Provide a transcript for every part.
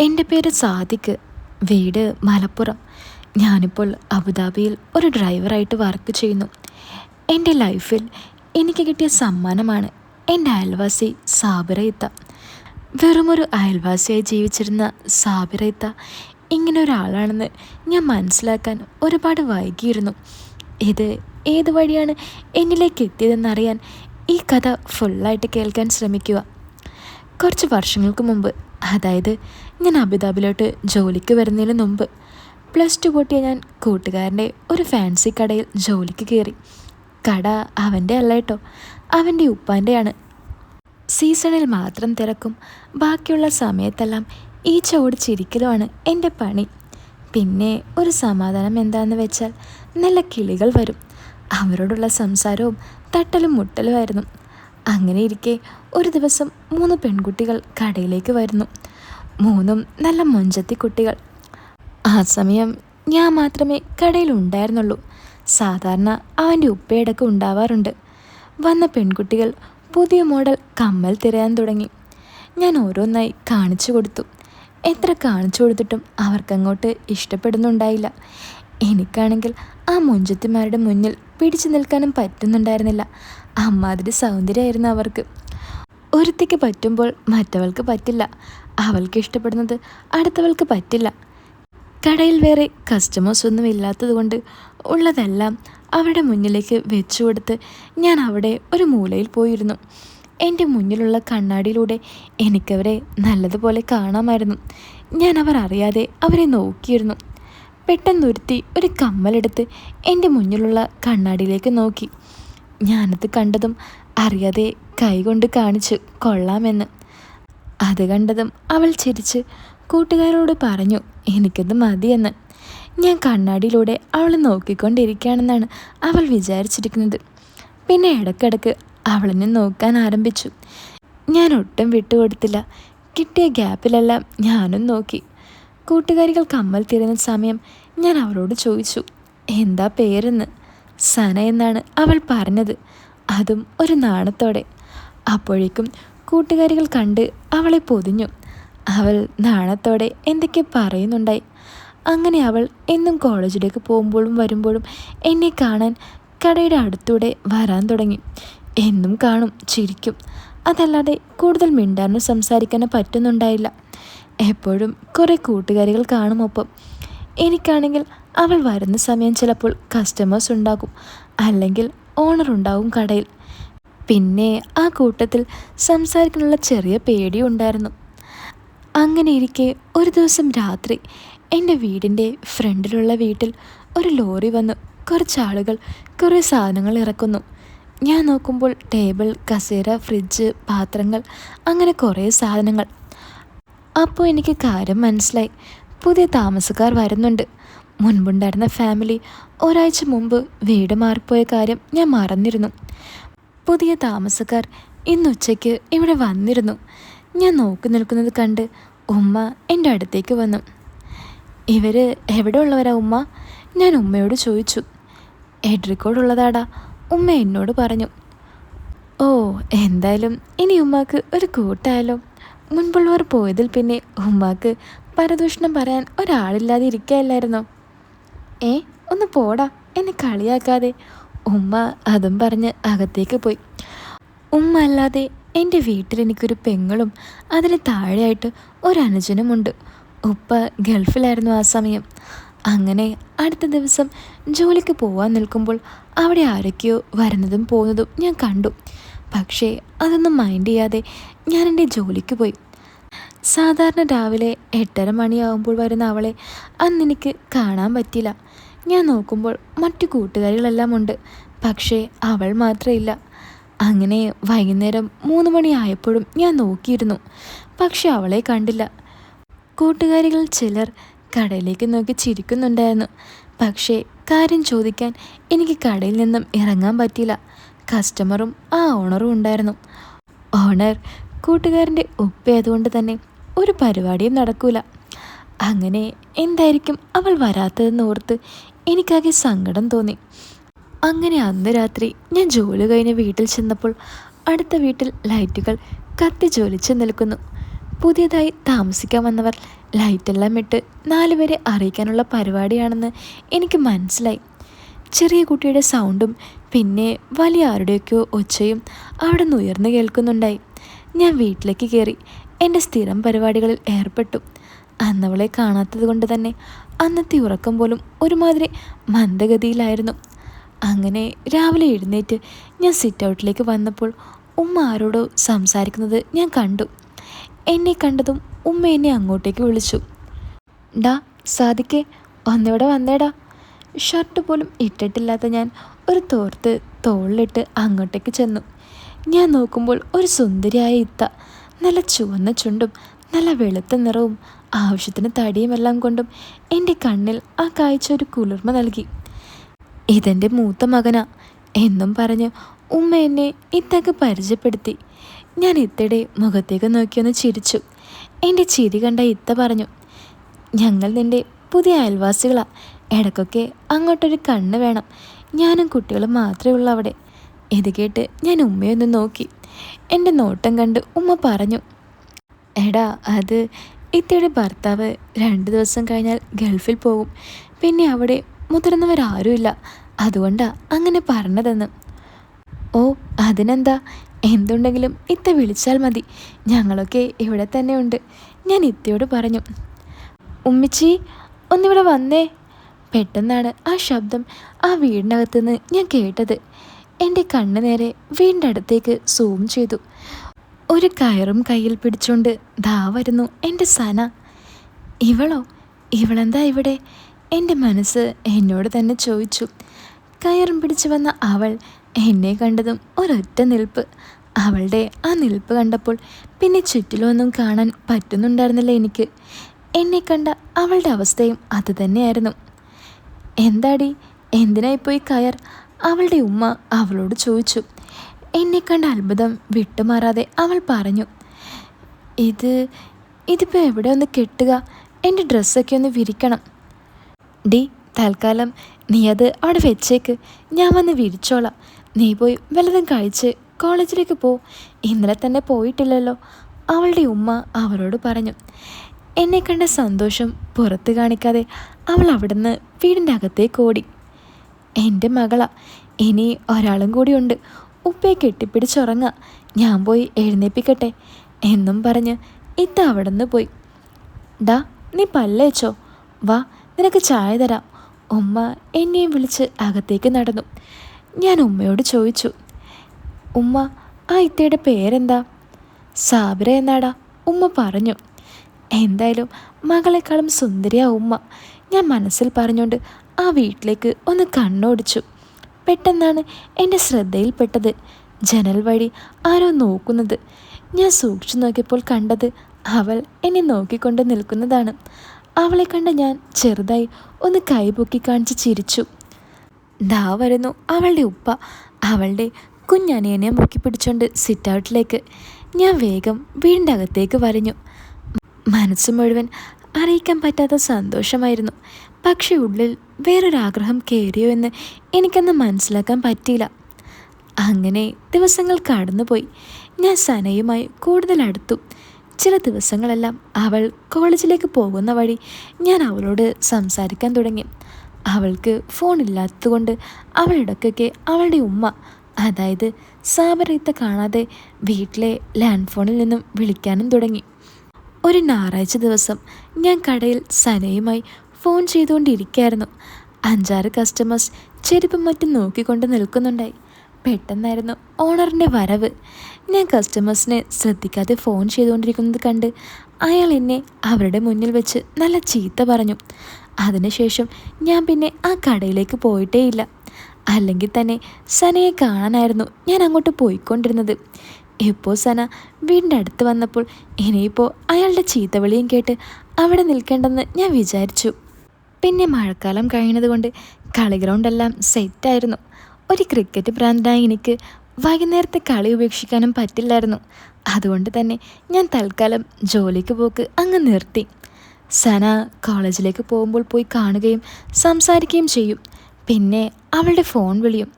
എൻ്റെ പേര് സാദിഖ്. വീട് മലപ്പുറം. ഞാനിപ്പോൾ അബുദാബിയിൽ ഒരു ഡ്രൈവറായിട്ട് വർക്ക് ചെയ്യുന്നു. എൻ്റെ ലൈഫിൽ എനിക്ക് കിട്ടിയ സമ്മാനമാണ് എൻ്റെ അയൽവാസി സാബിറയിത്ത. വെറുമൊരു അയൽവാസിയായി ജീവിച്ചിരുന്ന സാബിറയിത്ത ഇങ്ങനെ ഒരാളാണെന്ന് ഞാൻ മനസ്സിലാക്കാൻ ഒരുപാട് വൈകിയിരുന്നു. ഇത് ഏത് വഴിയാണ് എന്നിലേക്ക് എത്തിയതെന്നറിയാൻ ഈ കഥ ഫുള്ളായിട്ട് കേൾക്കാൻ ശ്രമിക്കുക. കുറച്ച് വർഷങ്ങൾക്ക് മുമ്പ്, അതായത് ഞാൻ അബുദാബിയിലോട്ട് ജോലിക്ക് വരുന്നതിന് മുമ്പ്, +2 പൊട്ടിയ ഞാൻ കൂട്ടുകാരൻ്റെ ഒരു ഫാൻസി കടയിൽ ജോലിക്ക് കയറി. കട അവൻ്റെ അല്ല കേട്ടോ, അവൻ്റെ ഉപ്പാൻ്റെയാണ്. സീസണിൽ മാത്രം തിരക്കും, ബാക്കിയുള്ള സമയത്തെല്ലാം ഈച്ച ഓടിച്ചിരിക്കലുമാണ് എൻ്റെ പണി. പിന്നെ ഒരു സമാധാനം എന്താണെന്ന് വെച്ചാൽ നല്ല കിളികൾ വരും. അവരോടുള്ള സംസാരവും തട്ടലും മുട്ടലുമായിരുന്നു. അങ്ങനെ ഇരിക്കെ ഒരു ദിവസം 3 പെൺകുട്ടികൾ കടയിലേക്ക് വരുന്നു. 3 നല്ല മൊഞ്ചത്തി കുട്ടികൾ. ആ സമയം ഞാൻ മാത്രമേ കടയിൽ ഉണ്ടായിരുന്നുള്ളൂ. സാധാരണ അവൻ്റെ ഉപ്പയിടക്ക് ഉണ്ടാവാറുണ്ട്. വന്ന പെൺകുട്ടികൾ പുതിയ മോഡൽ കമ്മൽ തിരയാൻ തുടങ്ങി. ഞാൻ ഓരോന്നായി കാണിച്ചു കൊടുത്തു. എത്ര കാണിച്ചു കൊടുത്തിട്ടും അവർക്കങ്ങോട്ട് ഇഷ്ടപ്പെടുന്നുണ്ടായില്ല. എനിക്കാണെങ്കിൽ ആ മൊഞ്ചത്തിമാരുടെ മുന്നിൽ പിടിച്ചു നിൽക്കാനും പറ്റുന്നുണ്ടായിരുന്നില്ല. അമ്മാതിരി സൗന്ദര്യമായിരുന്നു അവർക്ക്. ഒരുത്തിക്ക് പറ്റുമ്പോൾ മറ്റവൾക്ക് പറ്റില്ല. അവൾക്ക് ഇഷ്ടപ്പെടുന്നത് അടുത്തവൾക്ക് പറ്റില്ല. കടയിൽ വേറെ കസ്റ്റമേഴ്സ് ഒന്നും ഇല്ലാത്തതുകൊണ്ട് ഉള്ളതെല്ലാം അവരുടെ മുന്നിലേക്ക് വെച്ചു കൊടുത്ത് ഞാൻ അവിടെ ഒരു മൂലയിൽ പോയിരുന്നു. എൻ്റെ മുന്നിലുള്ള കണ്ണാടിയിലൂടെ എനിക്കവരെ നല്ലതുപോലെ കാണാമായിരുന്നു. ഞാൻ അവർ അറിയാതെ അവരെ നോക്കിയിരുന്നു. പെട്ടെന്നൊരുത്തി ഒരു കമ്മലെടുത്ത് എൻ്റെ മുന്നിലുള്ള കണ്ണാടിയിലേക്ക് നോക്കി. ഞാനത് കണ്ടതും അറിയാതെ കൈകൊണ്ട് കാണിച്ചു കൊള്ളാമെന്ന്. അത് കണ്ടതും അവൾ ചിരിച്ച് കൂട്ടുകാരോട് പറഞ്ഞു എനിക്കത് മതിയെന്ന്. ഞാൻ കണ്ണാടിയിലൂടെ അവളെ നോക്കിക്കൊണ്ടിരിക്കുകയാണെന്നാണ് അവൾ വിചാരിച്ചിരിക്കുന്നത്. പിന്നെ ഇടയ്ക്കിടയ്ക്ക് അവളെന്നെ നോക്കാൻ ആരംഭിച്ചു. ഞാൻ ഒട്ടും വിട്ടുകൊടുത്തില്ല. കിട്ടിയ ഗ്യാപ്പിലെല്ലാം ഞാനും നോക്കി. കൂട്ടുകാരികൾ കമ്മൽ തിരയുന്ന സമയം ഞാൻ അവളോട് ചോദിച്ചു എന്താ പേരെന്ന്. സന എന്നാണ് അവൾ പറഞ്ഞത്, അതും ഒരു നാണത്തോടെ. അപ്പോഴേക്കും കൂട്ടുകാരികൾ കണ്ട് അവളെ പൊതിഞ്ഞു. അവൾ നാണത്തോടെ എന്തൊക്കെ പറയുന്നുണ്ടായി. അങ്ങനെ അവൾ എന്നും കോളേജിലേക്ക് പോകുമ്പോഴും വരുമ്പോഴും എന്നെ കാണാൻ കടയുടെ അടുത്തൂടെ വരാൻ തുടങ്ങി. എന്നും കാണും, ചിരിക്കും. അതല്ലാതെ കൂടുതൽ മിണ്ടാനോ സംസാരിക്കാനോ പറ്റുന്നുണ്ടായില്ല. എപ്പോഴും കുറേ കൂട്ടുകാരികൾ കാണുമൊപ്പം. എനിക്കാണെങ്കിൽ അവൾ വരുന്ന സമയം ചിലപ്പോൾ കസ്റ്റമേഴ്സ് ഉണ്ടാകും, അല്ലെങ്കിൽ ഓണർ ഉണ്ടാകും കടയിൽ. പിന്നെ ആ കൂട്ടത്തിൽ സംസാരിക്കാനുള്ള ചെറിയ പേടിയും ഉണ്ടായിരുന്നു. അങ്ങനെ ഇരിക്കെ ഒരു ദിവസം രാത്രി എൻ്റെ വീടിൻ്റെ ഫ്രണ്ടിലുള്ള വീട്ടിൽ ഒരു ലോറി വന്ന് കുറച്ചാളുകൾ കുറേ സാധനങ്ങൾ ഇറക്കുന്നു. ഞാൻ നോക്കുമ്പോൾ ടേബിൾ, കസേര, ഫ്രിഡ്ജ്, പാത്രങ്ങൾ, അങ്ങനെ കുറേ സാധനങ്ങൾ. അപ്പോൾ എനിക്ക് കാര്യം മനസ്സിലായി. പുതിയ താമസക്കാർ വരുന്നുണ്ട്. മുൻപുണ്ടായിരുന്ന ഫാമിലി ഒരാഴ്ച മുമ്പ് വീട് മാറിപ്പോയ കാര്യം ഞാൻ മറന്നിരുന്നു. പുതിയ താമസക്കാർ ഇന്നുച്ചയ്ക്ക് ഇവിടെ വന്നിരുന്നു. ഞാൻ നോക്കി നിൽക്കുന്നത് കണ്ട് ഉമ്മ എൻ്റെ അടുത്തേക്ക് വന്നു. ഇവർ എവിടെ ഉള്ളവരാ ഉമ്മ? ഞാൻ ഉമ്മയോട് ചോദിച്ചു. എഡ്രിക്കോടുള്ളതാടാ, ഉമ്മ എന്നോട് പറഞ്ഞു. ഓ, എന്തായാലും ഇനി ഉമ്മാക്ക് ഒരു കൂട്ടായാലോ. മുൻപുള്ളവർ പോയതിൽ പിന്നെ ഉമ്മാക്ക് പരദൂഷണം പറയാൻ ഒരാളില്ലാതെ ഇരിക്കുകയല്ലായിരുന്നോ? ഒന്ന് പോടാ, എന്നെ കളിയാക്കാതെ. ഉമ്മ അതും പറഞ്ഞ് അകത്തേക്ക് പോയി. ഉമ്മ അല്ലാതെ എൻ്റെ വീട്ടിൽ എനിക്കൊരു പെങ്ങളും അതിന് താഴെയായിട്ട് ഒരു അനുജനുമുണ്ട്. ഉപ്പ ഗൾഫിലായിരുന്നു ആ സമയം. അങ്ങനെ അടുത്ത ദിവസം ജോലിക്ക് പോവാൻ നിൽക്കുമ്പോൾ അവിടെ ആരൊക്കെയോ വരുന്നതും പോകുന്നതും ഞാൻ കണ്ടു. പക്ഷേ അതൊന്നും മൈൻഡ് ചെയ്യാതെ ഞാൻ എൻ്റെ ജോലിക്ക് പോയി. സാധാരണ രാവിലെ 8:30 മണിയാകുമ്പോൾ വരുന്ന അവളെ അന്നെനിക്ക് കാണാൻ പറ്റില്ല. ഞാൻ നോക്കുമ്പോൾ മറ്റു കൂട്ടുകാരികളെല്ലാം ഉണ്ട്, പക്ഷേ അവൾ മാത്രമില്ല. അങ്ങനെ വൈകുന്നേരം 3 മണിയായപ്പോഴും ഞാൻ നോക്കിയിരുന്നു, പക്ഷെ അവളെ കണ്ടില്ല. കൂട്ടുകാരികൾ ചിലർ കടയിലേക്ക് നോക്കി ചിരിക്കുന്നുണ്ടായിരുന്നു. പക്ഷേ കാര്യം ചോദിക്കാൻ എനിക്ക് കടയിൽ നിന്നും ഇറങ്ങാൻ പറ്റിയില്ല. കസ്റ്റമറും ആ ഓണറും ഉണ്ടായിരുന്നു. ഓണർ കൂട്ടുകാരൻ്റെ ഉപ്പയായതുകൊണ്ട് തന്നെ ഒരു പരിപാടിയും നടക്കൂല. അങ്ങനെ എന്തായിരിക്കും അവൾ വരാത്തതെന്ന് ഓർത്ത് എനിക്കാകെ സങ്കടം തോന്നി. അങ്ങനെ അന്ന് രാത്രി ഞാൻ ജോലി കഴിഞ്ഞ് വീട്ടിൽ ചെന്നപ്പോൾ അടുത്ത വീട്ടിൽ ലൈറ്റുകൾ കത്തി ജ്വലിച്ച് നിൽക്കുന്നു. പുതിയതായി താമസിക്കാൻ വന്നവർ ലൈറ്റെല്ലാം ഇട്ട് 4 പേരെ അറിയിക്കാനുള്ള പരിപാടിയാണെന്ന് എനിക്ക് മനസ്സിലായി. ചെറിയ കുട്ടിയുടെ സൗണ്ടും പിന്നെ വലിയ ആരുടെയൊക്കെയോ ഒച്ചയും അവിടെ നിന്ന് ഉയർന്നു കേൾക്കുന്നുണ്ടായി. ഞാൻ വീട്ടിലേക്ക് കയറി എൻ്റെ സ്ഥിരം പരിപാടികളിൽ ഏർപ്പെട്ടു. അന്നവളെ കാണാത്തത് കൊണ്ട് തന്നെ അന്നത്തെ ഉറക്കം പോലും ഒരുമാതിരി മന്ദഗതിയിലായിരുന്നു. അങ്ങനെ രാവിലെ എഴുന്നേറ്റ് ഞാൻ സിറ്റ് ഔട്ടിലേക്ക് വന്നപ്പോൾ ഉമ്മ ആരോടോ സംസാരിക്കുന്നത് ഞാൻ കണ്ടു. എന്നെ കണ്ടതും ഉമ്മ എന്നെ അങ്ങോട്ടേക്ക് വിളിച്ചു. ഡാ സാദിക്കേ, ഒന്നിവിടെ വന്നേടാ. ഷർട്ട് പോലും ഇട്ടിട്ടില്ലാത്ത ഞാൻ ഒരു തോർത്ത് തോളിലിട്ട് അങ്ങോട്ടേക്ക് ചെന്നു. ഞാൻ നോക്കുമ്പോൾ ഒരു സുന്ദരിയായ ഇത്ത, നല്ല ചുവന്ന ചുണ്ടും നല്ല വെളുത്ത നിറവും ആവശ്യത്തിന് തടിയുമെല്ലാം കൊണ്ടും എൻ്റെ കണ്ണിൽ ആ കാഴ്ച ഒരു കുളിർമ നൽകി. ഇതെൻ്റെ മൂത്ത മകനാ എന്നും പറഞ്ഞ് ഉമ്മ എന്നെ ഇത്തക്ക് പരിചയപ്പെടുത്തി. ഞാൻ ഇത്തയുടെ മുഖത്തേക്ക് നോക്കിയൊന്ന് ചിരിച്ചു. എൻ്റെ ചിരി കണ്ട ഇത്ത പറഞ്ഞു, ഞങ്ങൾ നിൻ്റെ പുതിയ അയൽവാസികളാ, ഇടയ്ക്കൊക്കെ അങ്ങോട്ടൊരു കണ്ണ് വേണം, ഞാനും കുട്ടികളും മാത്രമേ ഉള്ളൂ അവിടെ. ഇത് കേട്ട് ഞാൻ ഉമ്മയൊന്ന് നോക്കി. എൻ്റെ നോട്ടം കണ്ട് ഉമ്മ പറഞ്ഞു, എടാ അത് ഇത്തയുടെ ഭർത്താവ് 2 ദിവസം കഴിഞ്ഞാൽ ഗൾഫിൽ പോകും, പിന്നെ അവിടെ മുതിർന്നവരാരുമില്ല, അതുകൊണ്ടാ അങ്ങനെ പറഞ്ഞതെന്ന്. ഓ അതിനെന്താ, എന്തുണ്ടെങ്കിലും ഇത്ത വിളിച്ചാൽ മതി, ഞങ്ങളൊക്കെ ഇവിടെ തന്നെ ഉണ്ട്, ഞാൻ ഇത്തയോട് പറഞ്ഞു. ഉമ്മിച്ചി ഒന്നിവിടെ വന്നേ. പെട്ടെന്നാണ് ആ ശബ്ദം ആ വീടിനകത്തുനിന്ന് ഞാൻ കേട്ടത്. എൻ്റെ കണ്ണ് നേരെ വീടിൻ്റെ അടുത്തേക്ക് സൂം ചെയ്തു. ഒരു കയറും കയ്യിൽ പിടിച്ചുകൊണ്ട് ദാ വരുന്നു എൻ്റെ സന. ഇവളോ, ഇവളെന്താ ഇവിടെ? എൻ്റെ മനസ്സ് എന്നോട് തന്നെ ചോദിച്ചു. കയറും പിടിച്ചു വന്ന അവൾ എന്നെ കണ്ടതും ഒരൊറ്റ നിൽപ്പ്. അവളുടെ ആ നിൽപ്പ് കണ്ടപ്പോൾ പിന്നെ ചുറ്റിലൊന്നും കാണാൻ പറ്റുന്നുണ്ടായിരുന്നില്ല എനിക്ക്. എന്നെ കണ്ട അവളുടെ അവസ്ഥയും അതുതന്നെയായിരുന്നു. എന്താടി, എന്തിനായിപ്പോയി കയർ? അവളുടെ ഉമ്മ അവളോട് ചോദിച്ചു. എന്നെ കണ്ട അത്ഭുതം വിട്ടുമാറാതെ അവൾ പറഞ്ഞു, ഇതിപ്പോൾ എവിടെ ഒന്ന് കെട്ടുക, എൻ്റെ ഡ്രസ്സൊക്കെ ഒന്ന് വിരിക്കണം. ഡി തൽക്കാലം നീ അത് അവിടെ വെച്ചേക്ക്, ഞാൻ വന്ന് വിരിച്ചോളാം. നീ പോയി വല്ലതും കഴിച്ച് കോളേജിലേക്ക് പോ, ഇന്നലെ തന്നെ പോയിട്ടില്ലല്ലോ, അവളുടെ ഉമ്മ അവളോട് പറഞ്ഞു. എന്നെ കണ്ട സന്തോഷം പുറത്ത് കാണിക്കാതെ അവൾ അവിടുന്ന് വീടിൻ്റെ അകത്തേക്ക് ഓടി. എൻ്റെ മകളാ, ഇനി ഒരാളും കൂടിയുണ്ട്, ഉപ്പയെ കെട്ടിപ്പിടിച്ചുറങ്ങാം, ഞാൻ പോയി എഴുന്നേപ്പിക്കട്ടെ എന്നും പറഞ്ഞ് ഇത്ത അവിടെ നിന്ന് പോയി. ഡാ നീ പല്ലേച്ചോ, വാ നിനക്ക് ചായ തരാം. ഉമ്മ എന്നെയും വിളിച്ച് അകത്തേക്ക് നടന്നു. ഞാൻ ഉമ്മയോട് ചോദിച്ചു, ഉമ്മ ആ ഇത്തയുടെ പേരെന്താ? സാബിറ എന്നാടാ, ഉമ്മ പറഞ്ഞു. എന്തായാലും മകളെക്കാളും സുന്ദരിയാ ഉമ്മ, ഞാൻ മനസ്സിൽ പറഞ്ഞുകൊണ്ട് ആ വീട്ടിലേക്ക് ഒന്ന് കണ്ണോടിച്ചു. പെട്ടെന്നാണ് എൻ്റെ ശ്രദ്ധയിൽപ്പെട്ടത് ജനൽ വഴി ആരോ നോക്കുന്നത്. ഞാൻ സൂക്ഷിച്ചു നോക്കിയപ്പോൾ കണ്ടത് അവൾ എന്നെ നോക്കിക്കൊണ്ട് നിൽക്കുന്നതാണ്. അവളെ കണ്ട ഞാൻ ചെറുതായി ഒന്ന് കൈപൊക്കി കാണിച്ച് ചിരിച്ചു. ദാ വരുന്നു അവളുടെ ഉപ്പ, അവളുടെ കുഞ്ഞനിയനെ മുക്കി പിടിച്ചുകൊണ്ട് സിറ്റ് ഔട്ടിലേക്ക്. ഞാൻ വേഗം വീടിൻ്റെ അകത്തേക്ക് വരഞ്ഞു. മനസ്സ് മുഴുവൻ അറിയിക്കാൻ പറ്റാത്ത സന്തോഷമായിരുന്നു. പക്ഷേ ഉള്ളിൽ വേറൊരാഗ്രഹം കയറിയോ എന്ന് എനിക്കന്ന് മനസ്സിലാക്കാൻ പറ്റിയില്ല. അങ്ങനെ ദിവസങ്ങൾ കടന്നുപോയി. ഞാൻ സനയുമായി കൂടുതൽ അടുത്തു. ചില ദിവസങ്ങളെല്ലാം അവൾ കോളേജിലേക്ക് പോകുന്ന വഴി ഞാൻ അവളോട് സംസാരിക്കാൻ തുടങ്ങി. അവൾക്ക് ഫോണില്ലാത്തതുകൊണ്ട് അവൾ ഇടയ്ക്കൊക്കെ അവളുടെ ഉമ്മ, അതായത് സാബറീത്ത കാണാതെ വീട്ടിലെ ലാൻഡ് ഫോണിൽ നിന്നും വിളിക്കാനും തുടങ്ങി. ഒരു ഞായറാഴ്ച ദിവസം ഞാൻ കടയിൽ സനയുമായി ഫോൺ ചെയ്തുകൊണ്ടിരിക്കുകയായിരുന്നു. 5-6 കസ്റ്റമേഴ്സ് ചെരുപ്പും മറ്റും നോക്കിക്കൊണ്ട് നിൽക്കുന്നുണ്ടായി. പെട്ടെന്നായിരുന്നു ഓണറിൻ്റെ വരവ്. ഞാൻ കസ്റ്റമേഴ്സിനെ ശ്രദ്ധിക്കാതെ ഫോൺ ചെയ്തുകൊണ്ടിരിക്കുന്നത് കണ്ട് അയാൾ എന്നെ അവരുടെ മുന്നിൽ വെച്ച് നല്ല ചീത്ത പറഞ്ഞു. അതിനുശേഷം ഞാൻ പിന്നെ ആ കടയിലേക്ക് പോയിട്ടേയില്ല. അല്ലെങ്കിൽ തന്നെ സനയെ കാണാനായിരുന്നു ഞാൻ അങ്ങോട്ട് പോയിക്കൊണ്ടിരുന്നത്. ഇപ്പോൾ സന വീടിൻ്റെ അടുത്ത് വന്നപ്പോൾ ഇനിയിപ്പോൾ അയാളുടെ ചീത്തവിളിയും കേട്ട് അവിടെ നിൽക്കേണ്ടെന്ന് ഞാൻ വിചാരിച്ചു. പിന്നെ മഴക്കാലം കഴിയുന്നതുകൊണ്ട് കളി ഗ്രൗണ്ടെല്ലാം സെറ്റായിരുന്നു. ഒരു ക്രിക്കറ്റ് ഭ്രാന്തനായി എനിക്ക് വൈകുന്നേരത്തെ കളി ഉപേക്ഷിക്കാനും പറ്റില്ലായിരുന്നു. അതുകൊണ്ട് തന്നെ ഞാൻ തൽക്കാലം ജോലിക്ക് പോക്ക് അങ്ങ് നിർത്തി. സന കോളേജിലേക്ക് പോകുമ്പോൾ പോയി കാണുകയും സംസാരിക്കുകയും ചെയ്യും. പിന്നെ അവളുടെ ഫോൺ വിളിയും.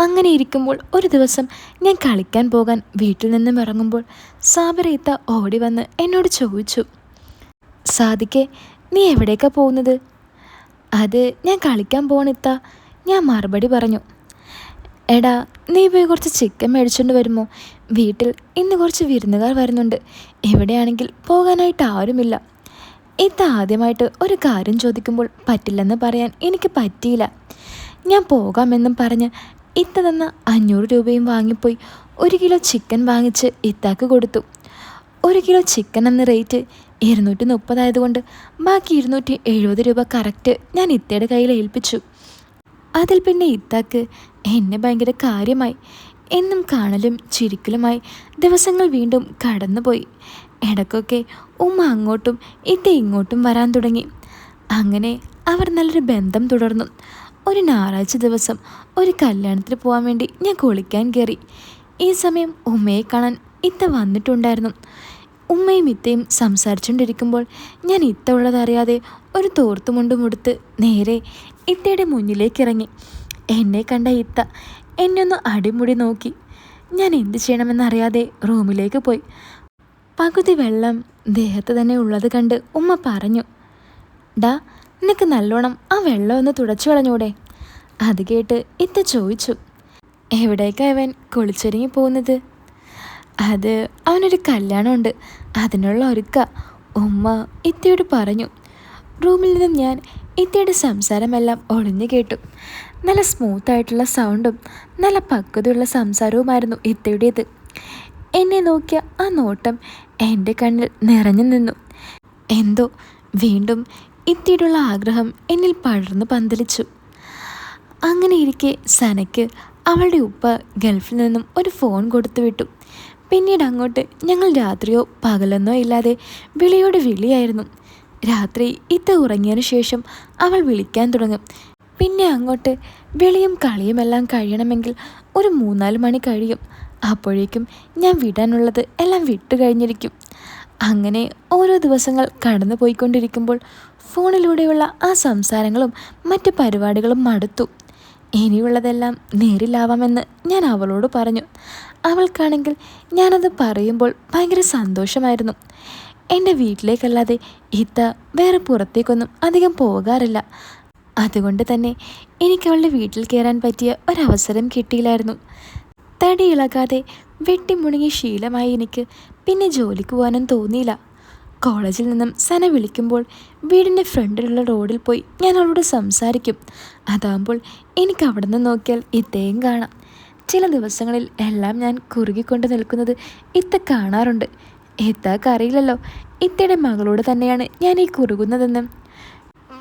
അങ്ങനെ ഇരിക്കുമ്പോൾ ഒരു ദിവസം ഞാൻ കളിക്കാൻ പോകാൻ വീട്ടിൽ നിന്നും ഇറങ്ങുമ്പോൾ സാബിറ ഇത്ത ഓടി വന്ന് എന്നോട് ചോദിച്ചു, സാദിക്കെ, നീ എവിടേക്കാണ് പോകുന്നത്? അത് ഞാൻ കളിക്കാൻ പോകണിത്ത. ഞാൻ മറുപടി പറഞ്ഞു. എടാ, നീ പോയി കുറച്ച് ചിക്കൻ മേടിച്ചുകൊണ്ട് വരുമോ? വീട്ടിൽ ഇന്ന് കുറച്ച് വിരുന്നുകാർ വരുന്നുണ്ട്. എവിടെയാണെങ്കിൽ പോകാനായിട്ട് ആരുമില്ല. ഇത്ത ആദ്യമായിട്ട് ഒരു കാര്യം ചോദിക്കുമ്പോൾ പറ്റില്ലെന്ന് പറയാൻ എനിക്ക് പറ്റിയില്ല. ഞാൻ പോകാമെന്നും പറഞ്ഞ് ഇത്ത തന്ന 500 രൂപയും വാങ്ങിപ്പോയി 1 കിലോ ചിക്കൻ വാങ്ങിച്ച് ഇത്താക്ക് കൊടുത്തു. 1 കിലോ ചിക്കൻ എന്ന റേറ്റ് 230 ആയതുകൊണ്ട് ബാക്കി 270 രൂപ കറക്റ്റ് ഞാൻ ഇത്തയുടെ കയ്യിൽ ഏൽപ്പിച്ചു. അതിൽ പിന്നെ ഇത്താക്ക് എന്നെ ഭയങ്കര കാര്യമായി. എന്നും കാണലും ചിരിക്കലുമായി ദിവസങ്ങൾ വീണ്ടും കടന്നുപോയി. ഇടയ്ക്കൊക്കെ ഉമ്മ അങ്ങോട്ടും ഇത്ത ഇങ്ങോട്ടും വരാൻ തുടങ്ങി. അങ്ങനെ അവർ നല്ലൊരു ബന്ധം തുടർന്നു. ഒരു ഞായറാഴ്ച ദിവസം ഒരു കല്യാണത്തിന് പോകാൻ വേണ്ടി ഞാൻ കുളിക്കാൻ കയറി. ഈ സമയം ഉമ്മയെ കാണാൻ ഇത്ത വന്നിട്ടുണ്ടായിരുന്നു. ഉമ്മയും ഇത്തയും സംസാരിച്ചുകൊണ്ടിരിക്കുമ്പോൾ ഞാൻ ഇത്ത ഉള്ളതറിയാതെ ഒരു തോർത്തുമുണ്ടും ഉടുത്ത് നേരെ ഇത്തയുടെ മുന്നിലേക്ക് ഇറങ്ങി. എന്നെ കണ്ട ഇത്ത എന്നെ ഒന്ന് അടിമുടി നോക്കി. ഞാൻ എന്ത് ചെയ്യണമെന്നറിയാതെ റൂമിലേക്ക് പോയി. പകുതി വെള്ളം ദേഹത്ത് തന്നെ ഉള്ളത് കണ്ട് ഉമ്മ പറഞ്ഞു, ഡാ, നിനക്ക് നല്ലോണം ആ വെള്ളം ഒന്ന് തുടച്ചു കളഞ്ഞൂടെ? അത് കേട്ട് ഇത്ത ചോദിച്ചു, എവിടേക്കാണ് അവൻ കുളിച്ചൊരുങ്ങി പോകുന്നത്? അത് അവനൊരു കല്യാണമുണ്ട്, അതിനുള്ള ഒരുക്ക, ഉമ്മ ഇത്തയോട് പറഞ്ഞു. റൂമിൽ നിന്നും ഞാൻ ഇത്തയുടെ സംസാരമെല്ലാം ഒളിഞ്ഞു കേട്ടു. നല്ല സ്മൂത്തായിട്ടുള്ള സൗണ്ടും നല്ല പക്വതയുള്ള സംസാരവുമായിരുന്നു ഇത്തയുടേത്. എന്നെ നോക്കിയ ആ നോട്ടം എൻ്റെ കണ്ണിൽ നിറഞ്ഞു നിന്നു. എന്തോ വീണ്ടും ഇത്തയോടുള്ള ആഗ്രഹം എന്നിൽ പടർന്നു പന്തലിച്ചു. അങ്ങനെ ഇരിക്കെ സനയ്ക്ക് അവളുടെ ഉപ്പ ഗൾഫിൽ നിന്നും ഒരു ഫോൺ കൊടുത്തു വിട്ടു. പിന്നീട് അങ്ങോട്ട് ഞങ്ങൾ രാത്രിയോ പകലെന്നോ ഇല്ലാതെ വിളിയോട് വിളിയായിരുന്നു. രാത്രി ഇത്ത ഉറങ്ങിയതിനു ശേഷം അവൾ വിളിക്കാൻ തുടങ്ങും. പിന്നെ അങ്ങോട്ട് വിളിയും കളിയുമെല്ലാം കഴിയണമെങ്കിൽ ഒരു 3-4 മണി കഴിയും. അപ്പോഴേക്കും ഞാൻ വിടാനുള്ളത് എല്ലാം വിട്ടു കഴിഞ്ഞിരിക്കും. അങ്ങനെ ഓരോ ദിവസങ്ങൾ കടന്നു പോയിക്കൊണ്ടിരിക്കുമ്പോൾ ഫോണിലൂടെയുള്ള ആ സംസാരങ്ങളും മറ്റ് പരിപാടികളും മടുത്തു. ഇനിയുള്ളതെല്ലാം നേരിലാവാമെന്ന് ഞാൻ അവളോട് പറഞ്ഞു. അവൾക്കാണെങ്കിൽ ഞാനത് പറയുമ്പോൾ ഭയങ്കര സന്തോഷമായിരുന്നു. എൻ്റെ വീട്ടിലേക്കല്ലാതെ ഇത്ത വേറെ പുറത്തേക്കൊന്നും അധികം പോകാറില്ല. അതുകൊണ്ട് തന്നെ എനിക്കവളുടെ വീട്ടിൽ കയറാൻ പറ്റിയ ഒരവസരം കിട്ടിയില്ലായിരുന്നു. തടി ഇളകാതെ വെട്ടിമുണങ്ങി ശീലമായി എനിക്ക് പിന്നെ ജോലിക്ക് പോകാനും തോന്നിയില്ല. കോളേജിൽ നിന്നും സന വിളിക്കുമ്പോൾ വീടിൻ്റെ ഫ്രണ്ടിലുള്ള റോഡിൽ പോയി ഞാൻ അവളോട് സംസാരിക്കും. അതാകുമ്പോൾ എനിക്ക് അവിടെ നിന്ന് നോക്കിയാൽ ഇത്തയും കാണാം. ചില ദിവസങ്ങളിൽ എല്ലാം ഞാൻ കുറുകിക്കൊണ്ട് നിൽക്കുന്നത് ഇത്ത കാണാറുണ്ട്. ഇത്താക്കറിയില്ലല്ലോ ഇത്തയുടെ മകളോട് തന്നെയാണ് ഞാൻ ഈ കുറുകുന്നതെന്നും.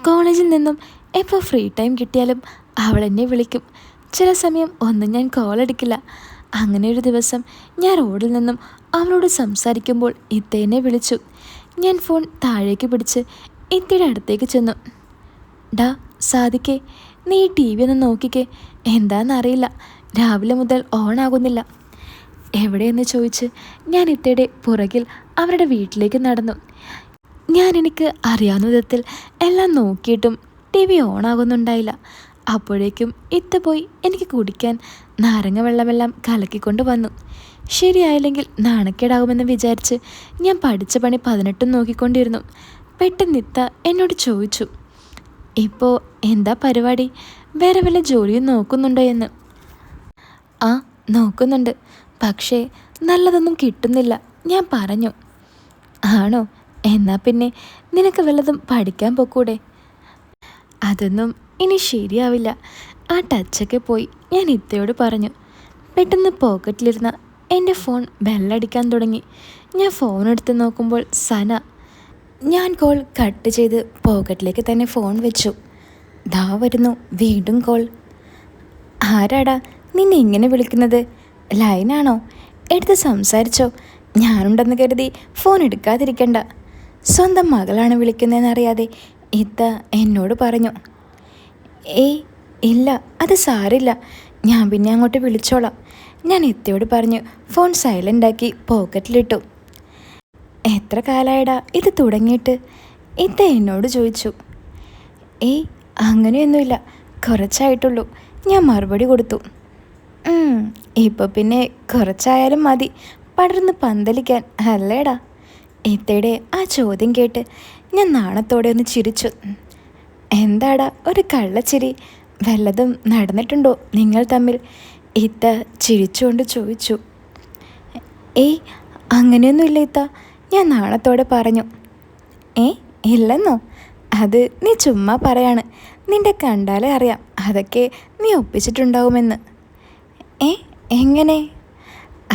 കോളേജിൽ നിന്നും എപ്പോൾ ഫ്രീ ടൈം കിട്ടിയാലും അവൾ എന്നെ വിളിക്കും. ചില സമയം ഒന്നും ഞാൻ കോൾ എടുക്കില്ല. അങ്ങനെ ഒരു ദിവസം ഞാൻ റോഡിൽ നിന്നും അവളോട് സംസാരിക്കുമ്പോൾ ഇത്ത എന്നെ വിളിച്ചു. ഞാൻ ഫോൺ താഴേക്ക് പിടിച്ച് ഇത്തയുടെ അടുത്തേക്ക് ചെന്നു. ഡാ സാദിക്കേ, നീ ഈ TV ഒന്ന് നോക്കിക്കേ, എന്താണെന്നറിയില്ല, രാവിലെ മുതൽ ഓൺ ആകുന്നില്ല. എവിടെയെന്ന് ചോദിച്ച് ഞാൻ ഇത്തയുടെ പുറകിൽ അവരുടെ വീട്ടിലേക്ക് നടന്നു. എനിക്ക് അറിയാവുന്ന വിധത്തിൽ എല്ലാം നോക്കിയിട്ടും TV ഓണാകുന്നുണ്ടായില്ല. അപ്പോഴേക്കും ഇത്ത പോയി എനിക്ക് കുടിക്കാൻ നാരങ്ങ വെള്ളമെല്ലാം കലക്കിക്കൊണ്ട് വന്നു. ശരിയായില്ലെങ്കിൽ നാണക്കേടാകുമെന്ന് വിചാരിച്ച് ഞാൻ പഠിച്ച പണി 18 നോക്കിക്കൊണ്ടിരുന്നു. പെട്ടെന്ന് ഇത്ത എന്നോട് ചോദിച്ചു, ഇപ്പോൾ എന്താ പരിപാടി? വേറെ വല്ല ജോലിയും നോക്കുന്നുണ്ടോ എന്ന്. ആ, നോക്കുന്നുണ്ട്, പക്ഷേ നല്ലതൊന്നും കിട്ടുന്നില്ല, ഞാൻ പറഞ്ഞു. ആണോ? എന്നാൽ പിന്നെ നിനക്ക് വല്ലതും പഠിക്കാൻ പോക്കൂടെ? അതൊന്നും ഇനി ശരിയാവില്ല, ആ ടച്ചൊക്കെ പോയി, ഞാൻ ഇത്തയോട് പറഞ്ഞു. പെട്ടെന്ന് പോക്കറ്റിലിരുന്ന എൻ്റെ ഫോൺ ബെല്ലടിക്കാൻ തുടങ്ങി. ഞാൻ ഫോൺ എടുത്ത് നോക്കുമ്പോൾ സന. ഞാൻ കോൾ കട്ട് ചെയ്ത് പോക്കറ്റിലേക്ക് തന്നെ ഫോൺ വെച്ചു. ദാ വരുന്നു വീണ്ടും കോൾ. ആരാടാ നിന്നെ ഇങ്ങനെ വിളിക്കുന്നത്? ലൈനാണോ? എടുത്ത് സംസാരിച്ചോ. ഞാനുണ്ടെന്ന് കരുതി ഫോൺ എടുക്കാതിരിക്കണ്ട. സ്വന്തം മകളാണ് വിളിക്കുന്നതെന്നറിയാതെ ഇത്ത എന്നോട് പറഞ്ഞു. ഏയ് ഇല്ല, അത് സാരില്ല, ഞാൻ പിന്നെ അങ്ങോട്ട് വിളിച്ചോളാം. ഞാൻ ഇത്തയോട് പറഞ്ഞ് ഫോൺ സൈലൻ്റാക്കി പോക്കറ്റിലിട്ടു. എത്ര കാലമായിടാ ഇത് തുടങ്ങിയിട്ട്? ഇത്ത എന്നോട് ചോദിച്ചു. ഏയ് അങ്ങനെയൊന്നുമില്ല, കുറച്ചായിട്ടുള്ളൂ, ഞാൻ മറുപടി കൊടുത്തു. ഉം, ഇപ്പൊ പിന്നെ കുറച്ചായാലും മതി പടർന്ന് പന്തലിക്കാൻ അല്ലേടാ. ഇത്തയുടെ ആ ചോദ്യം കേട്ട് ഞാൻ നാണത്തോടെ ഒന്ന് ചിരിച്ചു. എന്താടാ ഒരു കള്ളച്ചിരി? വല്ലതും നടന്നിട്ടുണ്ടോ നിങ്ങൾ തമ്മിൽ? ഇത്ത ചിരിച്ചുകൊണ്ട് ചോദിച്ചു. ഏയ്, അങ്ങനെയൊന്നുമില്ല ഇത്ത, ഞാൻ നാണത്തോടെ പറഞ്ഞു. ഏ, ഇല്ലെന്നോ? അത് നീ ചുമ്മാ പറയാണ്. നിന്റെ കണ്ടാലേ അറിയാം അതൊക്കെ നീ ഒപ്പിച്ചിട്ടുണ്ടാവുമെന്ന്. ഏ, എങ്ങനെ?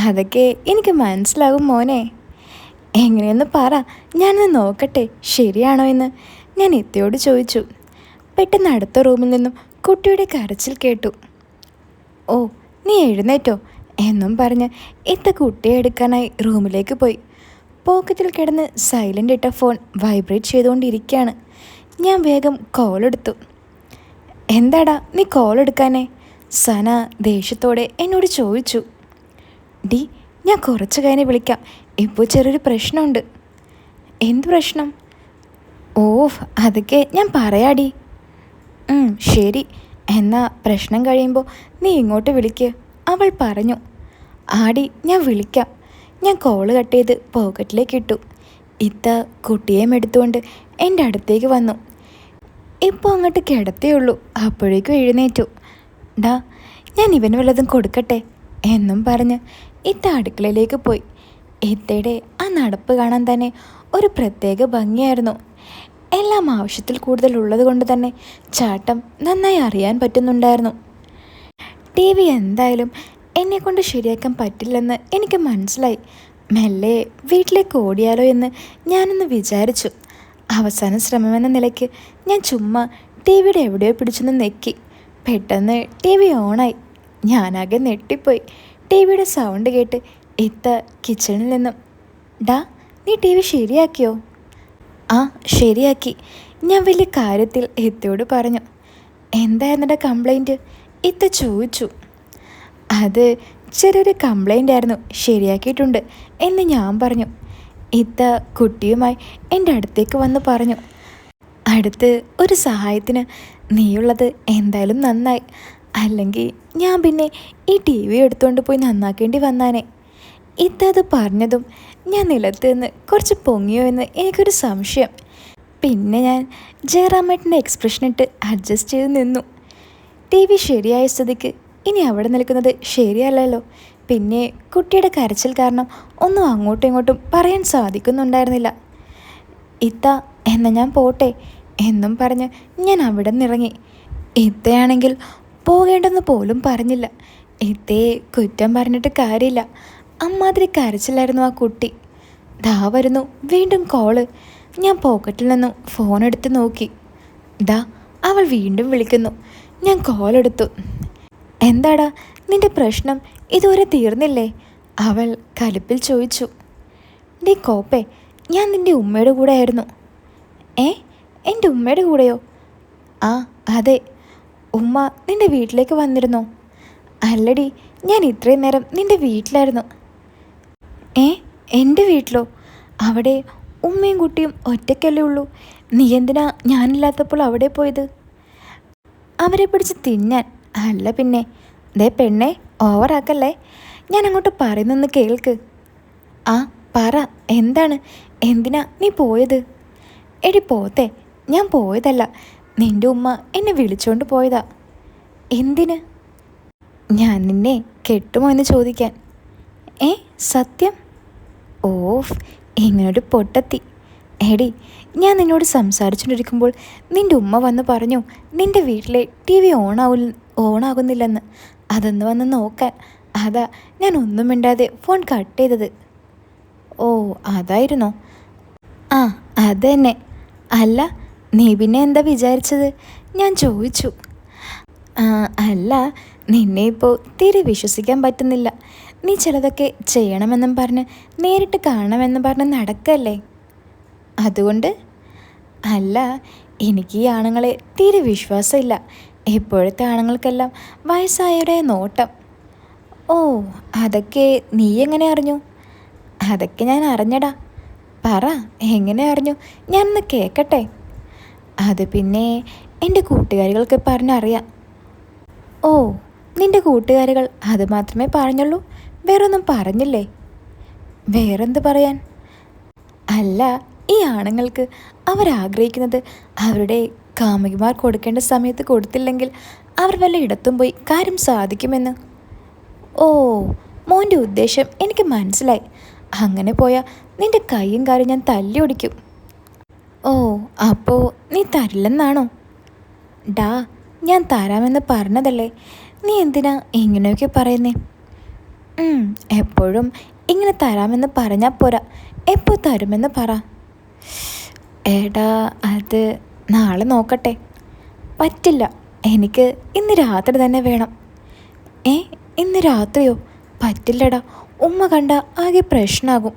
അതൊക്കെ എനിക്ക് മനസ്സിലാകും മോനെ. എങ്ങനെയൊന്ന് പറ, ഞാനൊന്ന് നോക്കട്ടെ ശരിയാണോ എന്ന്, ഞാൻ ഇത്തയോട് ചോദിച്ചു. പെട്ടെന്ന് അടുത്ത റൂമിൽ നിന്നും കുട്ടിയുടെ കരച്ചിൽ കേട്ടു. ഓ, നീ എഴുന്നേറ്റോ എന്നും പറഞ്ഞ് ഇത്ത കുട്ടിയെ എടുക്കാനായി റൂമിലേക്ക് പോയി. പോക്കറ്റിൽ കിടന്ന് സൈലൻ്റ് ഇട്ട ഫോൺ വൈബ്രേറ്റ് ചെയ്തുകൊണ്ടിരിക്കുകയാണ്. ഞാൻ വേഗം കോൾ എടുത്തു. എന്താടാ നീ കോൾ എടുക്കാനേ? സന ദേഷ്യത്തോടെ എന്നോട് ചോദിച്ചു. ഡി, ഞാൻ കുറച്ച് കഴിഞ്ഞ് വിളിക്കാം, ഇപ്പോൾ ചെറിയൊരു പ്രശ്നമുണ്ട്. എന്ത് പ്രശ്നം? ഓ, അതൊക്കെ ഞാൻ പറയാടി. ശരി, എന്നാൽ പ്രശ്നം കഴിയുമ്പോൾ നീ ഇങ്ങോട്ട് വിളിക്ക്, അവൾ പറഞ്ഞു. ആടി, ഞാൻ വിളിക്കാം. ഞാൻ കോള് കട്ട് ചെയ്ത് പോക്കറ്റിലേക്ക് ഇട്ടു. ഇത്ത കുട്ടിയേയും എടുത്തുകൊണ്ട് എൻ്റെ അടുത്തേക്ക് വന്നു. ഇപ്പോൾ അങ്ങോട്ട് കിടത്തേയുള്ളൂ, അപ്പോഴേക്കും എഴുന്നേറ്റു. ഡാ, ഞാൻ ഇവന് വല്ലതും കൊടുക്കട്ടെ എന്നും പറഞ്ഞ് ഇത്ത അടുക്കളയിലേക്ക് പോയി. ഇത്തയുടെ ആ നടപ്പ് കാണാൻ തന്നെ ഒരു പ്രത്യേക ഭംഗിയായിരുന്നു. എല്ലാം ആവശ്യത്തിൽ കൂടുതൽ ഉള്ളത് കൊണ്ട് തന്നെ ചാട്ടം നന്നായി അറിയാൻ പറ്റുന്നുണ്ടായിരുന്നു. ടി വി എന്തായാലും എന്നെക്കൊണ്ട് ശരിയാക്കാൻ പറ്റില്ലെന്ന് എനിക്ക് മനസ്സിലായി. മെല്ലെ വീട്ടിലേക്ക് ഓടിയാലോ എന്ന് ഞാനൊന്ന് വിചാരിച്ചു. അവസാന ശ്രമമെന്ന നിലയ്ക്ക് ഞാൻ ചുമ്മാ ടി വിയുടെ എവിടെയോ പിടിച്ചൊന്ന് നെക്കി. പെട്ടെന്ന് ടി വി ഓണായി. ഞാനാകെ നെട്ടിപ്പോയി. ടി വിയുടെ സൗണ്ട് കേട്ട് ഇത്ത കിച്ചണിൽ നിന്നും, ഡാ, നീ ടി വി ശരിയാക്കിയോ? ആ, ശരിയാക്കി, ഞാൻ വലിയ കാര്യത്തിൽ ഇത്തയോട് പറഞ്ഞു. എന്തായിരുന്നടാ കംപ്ലൈൻറ്റ്? ഇത്ത ചോദിച്ചു. അത് ചെറിയൊരു കംപ്ലൈൻ്റ് ആയിരുന്നു, ശരിയാക്കിയിട്ടുണ്ട് എന്ന് ഞാൻ പറഞ്ഞു. ഇത്ത കുട്ടിയുമായി എൻ്റെ അടുത്തേക്ക് വന്ന് പറഞ്ഞു. അടുത്ത് ഒരു സഹായത്തിന് നീയുള്ളത് എന്തായാലും നന്നായി, അല്ലെങ്കിൽ ഞാൻ പിന്നെ ഈ ടി വി എടുത്തുകൊണ്ട് പോയി നന്നാക്കേണ്ടി വന്നാനേ. ഇത്ത അത് പറഞ്ഞതും ഞാൻ നിലത്ത് നിന്ന് കുറച്ച് പൊങ്ങിയോ എന്ന് എനിക്കൊരു സംശയം. പിന്നെ ഞാൻ ജയറാമേട്ടൻ്റെ എക്സ്പ്രഷൻ ഇട്ട് അഡ്ജസ്റ്റ് ചെയ്ത് നിന്നു. ടി വി ശരിയായ സ്ഥിതിക്ക് ഇനി അവിടെ നിൽക്കുന്നത് ശരിയല്ലല്ലോ. പിന്നെ കുട്ടിയുടെ കരച്ചിൽ കാരണം ഒന്നും അങ്ങോട്ടും ഇങ്ങോട്ടും പറയാൻ സാധിക്കുന്നുണ്ടായിരുന്നില്ല. ഇത്ത, എന്നാ ഞാൻ പോട്ടെ എന്നും പറഞ്ഞ് ഞാൻ അവിടെ നിന്നിറങ്ങി. ഇത്തയാണെങ്കിൽ പോകേണ്ടെന്ന് പോലും പറഞ്ഞില്ല. ഇത്തയെ കുറ്റം പറഞ്ഞിട്ട് കാര്യമില്ല, അമ്മാതിരി കരച്ചിലായിരുന്നു ആ കുട്ടി. ദാ വരുന്നു വീണ്ടും കോള്. ഞാൻ പോക്കറ്റിൽ നിന്നും ഫോൺ എടുത്ത് നോക്കി. ദാ അവൾ വീണ്ടും വിളിക്കുന്നു. ഞാൻ കോളെടുത്തു. എന്താടാ നിന്റെ പ്രശ്നം, ഇതുവരെ തീർന്നില്ലേ? അവൾ കലിപ്പിൽ ചോദിച്ചു. ഡീ കോപ്പേ, ഞാൻ നിൻ്റെ ഉമ്മയുടെ കൂടെ ആയിരുന്നു. ഏ, എൻ്റെ ഉമ്മയുടെ കൂടെയോ? ആ അതെ. ഉമ്മ നിൻ്റെ വീട്ടിലേക്ക് വന്നിരുന്നോ? അല്ലടി, ഞാൻ ഇത്രയും നേരം നിൻ്റെ വീട്ടിലായിരുന്നു. ഏ, എൻ്റെ വീട്ടിലോ? അവിടെ ഉമ്മയും കുട്ടിയും ഒറ്റയ്ക്കല്ലേ ഉള്ളൂ. നീ എന്തിനാ ഞാനില്ലാത്തപ്പോൾ അവിടെ പോയത്? അവരെ പിടിച്ച് തിന്നാൻ. അല്ല പിന്നെ. ദേ പെണ്ണെ, ഓവറാക്കല്ലേ. ഞാൻ അങ്ങോട്ട് പറയുന്നൊന്ന് കേൾക്ക്. ആ പറ, എന്താണ്? എന്തിനാ നീ പോയത്? എടി പോത്തെ, ഞാൻ പോയതല്ല, നിൻ്റെ ഉമ്മ എന്നെ വിളിച്ചോണ്ട് പോയതാ. എന്തിന്? ഞാൻ നിന്നെ കെട്ടുമോ എന്ന് ചോദിക്കാൻ. ഏ, സത്യം? ഓഫ്, ഇങ്ങനൊരു പൊട്ടത്തി. എടി, ഞാൻ നിന്നോട് സംസാരിച്ചുകൊണ്ടിരിക്കുമ്പോൾ നിൻ്റെ ഉമ്മ വന്ന് പറഞ്ഞു നിൻ്റെ വീട്ടിലെ ടി വി ഓണാകുന്നില്ലെന്ന്. അതൊന്ന് വന്ന് നോക്കാൻ. അതാ ഞാൻ ഒന്നും മിണ്ടാതെ ഫോൺ കട്ട് ചെയ്തത്. ഓ, അതായിരുന്നോ? ആ, അത് തന്നെ. അല്ല, നീ പിന്നെ എന്താ വിചാരിച്ചത്? ഞാൻ ചോദിച്ചു. അല്ല, നിന്നെ ഇപ്പോൾ തീരെ വിശ്വസിക്കാൻ പറ്റുന്നില്ല. നീ ചിലതൊക്കെ ചെയ്യണമെന്നും പറഞ്ഞ് നേരിട്ട് കാണണമെന്നും പറഞ്ഞ് നടക്കല്ലേ. അതുകൊണ്ട്? അല്ല, എനിക്ക് ഈ ആണുങ്ങളെ തീരെ വിശ്വാസമില്ല. ഇപ്പോഴത്തെ ആണുങ്ങൾക്കെല്ലാം വയസ്സായവരുടെ നോട്ടം. ഓ, അതൊക്കെ നീ എങ്ങനെ അറിഞ്ഞു? അതൊക്കെ ഞാൻ അറിഞ്ഞടാ. പറ, എങ്ങനെ അറിഞ്ഞു? ഞാനൊന്ന് കേൾക്കട്ടെ. അത് പിന്നെ എൻ്റെ കൂട്ടുകാരികൾക്ക് പറഞ്ഞറിയാം. ഓ, നിന്റെ കൂട്ടുകാരികൾ അത് മാത്രമേ പറഞ്ഞുള്ളൂ? വേറൊന്നും പറഞ്ഞില്ലേ? വേറെന്ത് പറയാൻ? അല്ല, ഈ ആണുങ്ങൾക്ക് അവരാഗ്രഹിക്കുന്നത് അവരുടെ കാമുകിമാർ കൊടുക്കേണ്ട സമയത്ത് കൊടുത്തില്ലെങ്കിൽ അവർ വല്ല ഇടത്തും പോയി കാര്യം സാധിക്കുമെന്ന്. ഓ, മോൻ്റെ ഉദ്ദേശം എനിക്ക് മനസ്സിലായി. അങ്ങനെ പോയാൽ നിന്റെ കൈയും കാര്യം ഞാൻ തല്ലി ഒടിക്കും. ഓ, അപ്പോൾ നീ തരില്ലെന്നാണോ? ഡാ, ഞാൻ തരാമെന്ന് പറഞ്ഞതല്ലേ, നീ എന്തിനാ ഇങ്ങനെയൊക്കെ പറയുന്നേ? എപ്പോഴും ഇങ്ങനെ തരാമെന്ന് പറഞ്ഞാൽ പോരാ, എപ്പോൾ തരുമെന്ന് പറ. ഏടാ, അത് നാളെ നോക്കട്ടെ. പറ്റില്ല, എനിക്ക് ഇന്ന് രാത്രി തന്നെ വേണം. ഇന്ന് രാത്രിയോ? പറ്റില്ലടാ, ഉമ്മ കണ്ട ആകെ പ്രശ്നമാകും.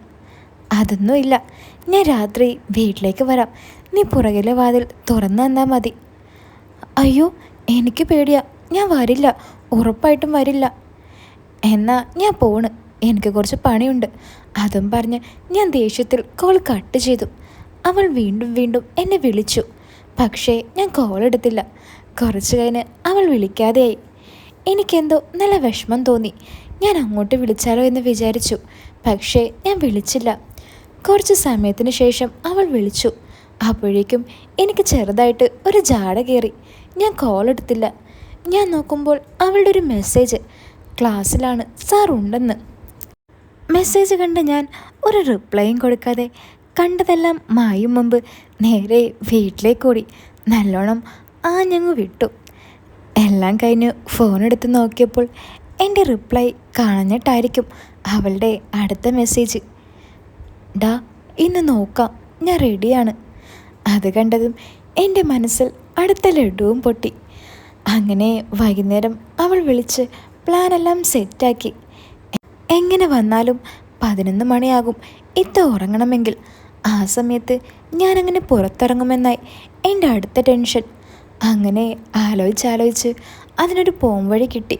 അതൊന്നുമില്ല, ഞാൻ രാത്രി വീട്ടിലേക്ക് വരാം. നീ പുറകിലെ വാതിൽ തുറന്നു തന്നാൽ മതി. അയ്യോ, എനിക്ക് പേടിയാ, ഞാൻ വരില്ല, ഉറപ്പായിട്ടും വരില്ല. എന്നാ ഞാൻ പോണ്, എനിക്ക് കുറച്ച് പണിയുണ്ട്. അതും പറഞ്ഞ് ഞാൻ ദേഷ്യത്തിൽ കോൾ കട്ട് ചെയ്തു. അവൾ വീണ്ടും വീണ്ടും എന്നെ വിളിച്ചു. പക്ഷേ ഞാൻ കോൾ എടുത്തില്ല. കുറച്ച് കഴിഞ്ഞ് അവൾ വിളിക്കാതെയായി. എനിക്കെന്തോ നല്ല വിഷമം തോന്നി. ഞാൻ അങ്ങോട്ട് വിളിച്ചാലോ എന്ന് വിചാരിച്ചു. പക്ഷേ ഞാൻ വിളിച്ചില്ല. കുറച്ച് സമയത്തിന് ശേഷം അവൾ വിളിച്ചു. അപ്പോഴേക്കും എനിക്ക് ചെറുതായിട്ട് ഒരു ജാട കയറി. ഞാൻ കോൾ എടുത്തില്ല. ഞാൻ നോക്കുമ്പോൾ അവളുടെ ഒരു മെസ്സേജ്, ക്ലാസ്സിലാണ് സാർ ഉണ്ടെന്ന്. മെസ്സേജ് കണ്ട് ഞാൻ ഒരു റിപ്ലൈയും കൊടുക്കാതെ കണ്ടതെല്ലാം മായും മുമ്പ് നേരെ വീട്ടിലേക്ക് ഓടി. നല്ലോണം ഞങ്ങൾ വിട്ടു. എല്ലാം കഴിഞ്ഞ് ഫോണെടുത്ത് നോക്കിയപ്പോൾ എൻ്റെ റിപ്ലൈ കാണഞ്ഞിട്ടായിരിക്കും അവളുടെ അടുത്ത മെസ്സേജ്. ഡാ, ഇന്ന് നോക്കാം, ഞാൻ റെഡിയാണ്. അത് കണ്ടതും എൻ്റെ മനസ്സിൽ അടുത്ത ലഡുവും പൊട്ടി. അങ്ങനെ വൈകുന്നേരം അവൾ വിളിച്ച് പ്ലാനെല്ലാം സെറ്റാക്കി. എങ്ങനെ വന്നാലും 11 മണിയാകും ഇത്ത ഉറങ്ങണമെങ്കിൽ. ആ സമയത്ത് ഞാനങ്ങനെ പുറത്തിറങ്ങുമെന്നായി എൻ്റെ അടുത്ത ടെൻഷൻ. അങ്ങനെ ആലോചിച്ച് അതിനൊരു പോംവഴി കിട്ടി.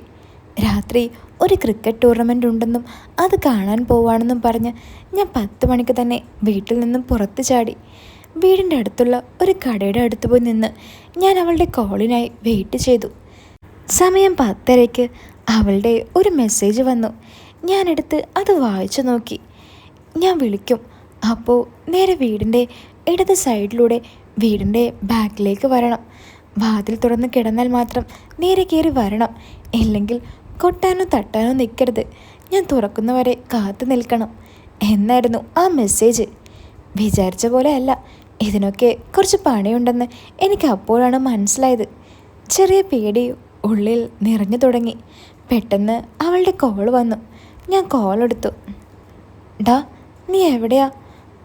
രാത്രി ഒരു ക്രിക്കറ്റ് ടൂർണമെൻ്റ് ഉണ്ടെന്നും അത് കാണാൻ പോവാണെന്നും പറഞ്ഞ് ഞാൻ 10 മണിക്ക് തന്നെ വീട്ടിൽ നിന്നും പുറത്ത് ചാടി. വീടിൻ്റെ അടുത്തുള്ള ഒരു കടയുടെ അടുത്ത് പോയി നിന്ന് ഞാൻ അവളുടെ കോളിനായി വെയിറ്റ് ചെയ്തു. സമയം 10:30 അവളുടെ ഒരു മെസ്സേജ് വന്നു. ഞാനെടുത്ത് അത് വായിച്ചു നോക്കി. ഞാൻ വിളിക്കും, അപ്പോൾ നേരെ വീടിൻ്റെ ഇടത് സൈഡിലൂടെ വീടിൻ്റെ ബാക്കിലേക്ക് വരണം. വാതിൽ തുറന്ന് കിടന്നാൽ മാത്രം നേരെ കയറി വരണം. ഇല്ലെങ്കിൽ കൊട്ടാനോ തട്ടാനോ നിൽക്കരുത്. ഞാൻ തുറക്കുന്നവരെ കാത്തു നിൽക്കണം എന്നായിരുന്നു ആ മെസ്സേജ്. വിചാരിച്ച പോലെ അല്ല, ഇതിനൊക്കെ കുറച്ച് പണിയുണ്ടെന്ന് എനിക്ക് അപ്പോഴാണ് മനസ്സിലായത്. ചെറിയ പേടി ഉള്ളിൽ നിറഞ്ഞു തുടങ്ങി. പെട്ടെന്ന് അവളുടെ കോൾ വന്നു. ഞാൻ കോൾ എടുത്തു. ഡാ, നീ എവിടെയാ?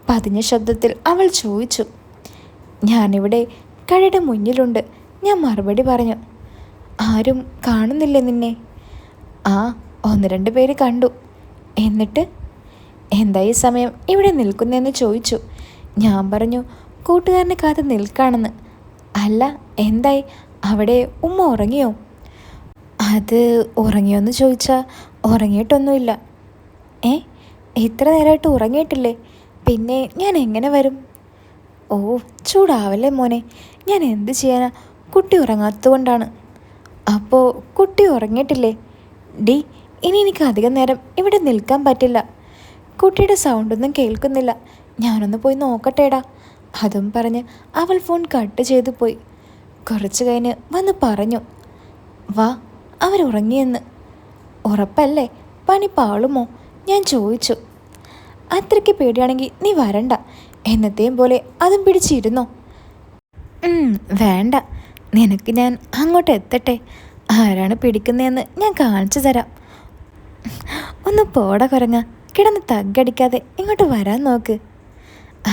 പതിഞ്ഞ ശബ്ദത്തിൽ അവൾ ചോദിച്ചു. ഞാനിവിടെ കടയുടെ മുന്നിലുണ്ട്, ഞാൻ മറുപടി പറഞ്ഞു. ആരും കാണുന്നില്ലേ നിന്നെ? 1-2 പേര് കണ്ടു. എന്നിട്ട് എന്തായി സമയം ഇവിടെ നിൽക്കുന്നതെന്ന് ചോദിച്ചു. ഞാൻ പറഞ്ഞു കൂട്ടുകാരനെ കാത്ത് നിൽക്കാണെന്ന്. അല്ല, എന്തായി, അവിടെ ഉമ്മ ഉറങ്ങിയോ? അത് ഉറങ്ങിയോന്ന് ചോദിച്ചാൽ ഉറങ്ങിയിട്ടൊന്നുമില്ല. ഇത്ര നേരമായിട്ട് ഉറങ്ങിയിട്ടില്ലേ? പിന്നെ ഞാൻ എങ്ങനെ വരും? ഓ, ചൂടാവല്ലേ മോനെ, ഞാൻ എന്ത് ചെയ്യാനാ, കുട്ടി ഉറങ്ങാത്തതുകൊണ്ടാണ്. അപ്പോൾ കുട്ടി ഉറങ്ങിയിട്ടില്ലേ? ഡി, ഇനി എനിക്ക് അധികം നേരം ഇവിടെ നിൽക്കാൻ പറ്റില്ല. കുട്ടിയുടെ സൗണ്ടൊന്നും കേൾക്കുന്നില്ല, ഞാനൊന്ന് പോയി നോക്കട്ടേടാ. അതും പറഞ്ഞ് അവൾ ഫോൺ കട്ട് ചെയ്തു പോയി. കുറച്ച് കഴിഞ്ഞ് വന്ന് പറഞ്ഞു, വാ, അവരുറങ്ങിയെന്ന്. ഉറപ്പല്ലേ? പണി പാളുമോ? ഞാൻ ചോദിച്ചു. അത്രയ്ക്ക് പേടിയാണെങ്കിൽ നീ വരണ്ട, എന്നത്തെയും പോലെ അതും പിടിച്ചിരുന്നോ? വേണ്ട, നിനക്ക് ഞാൻ അങ്ങോട്ട് എത്തട്ടെ. ആരാണ് പിടിക്കുന്നതെന്ന് ഞാൻ കാണിച്ചു തരാം. ഒന്ന് പോട കുരങ്ങ, കിടന്ന് തగ్గടിക്കാതെ ഇങ്ങോട്ട് വരാൻ നോക്ക്.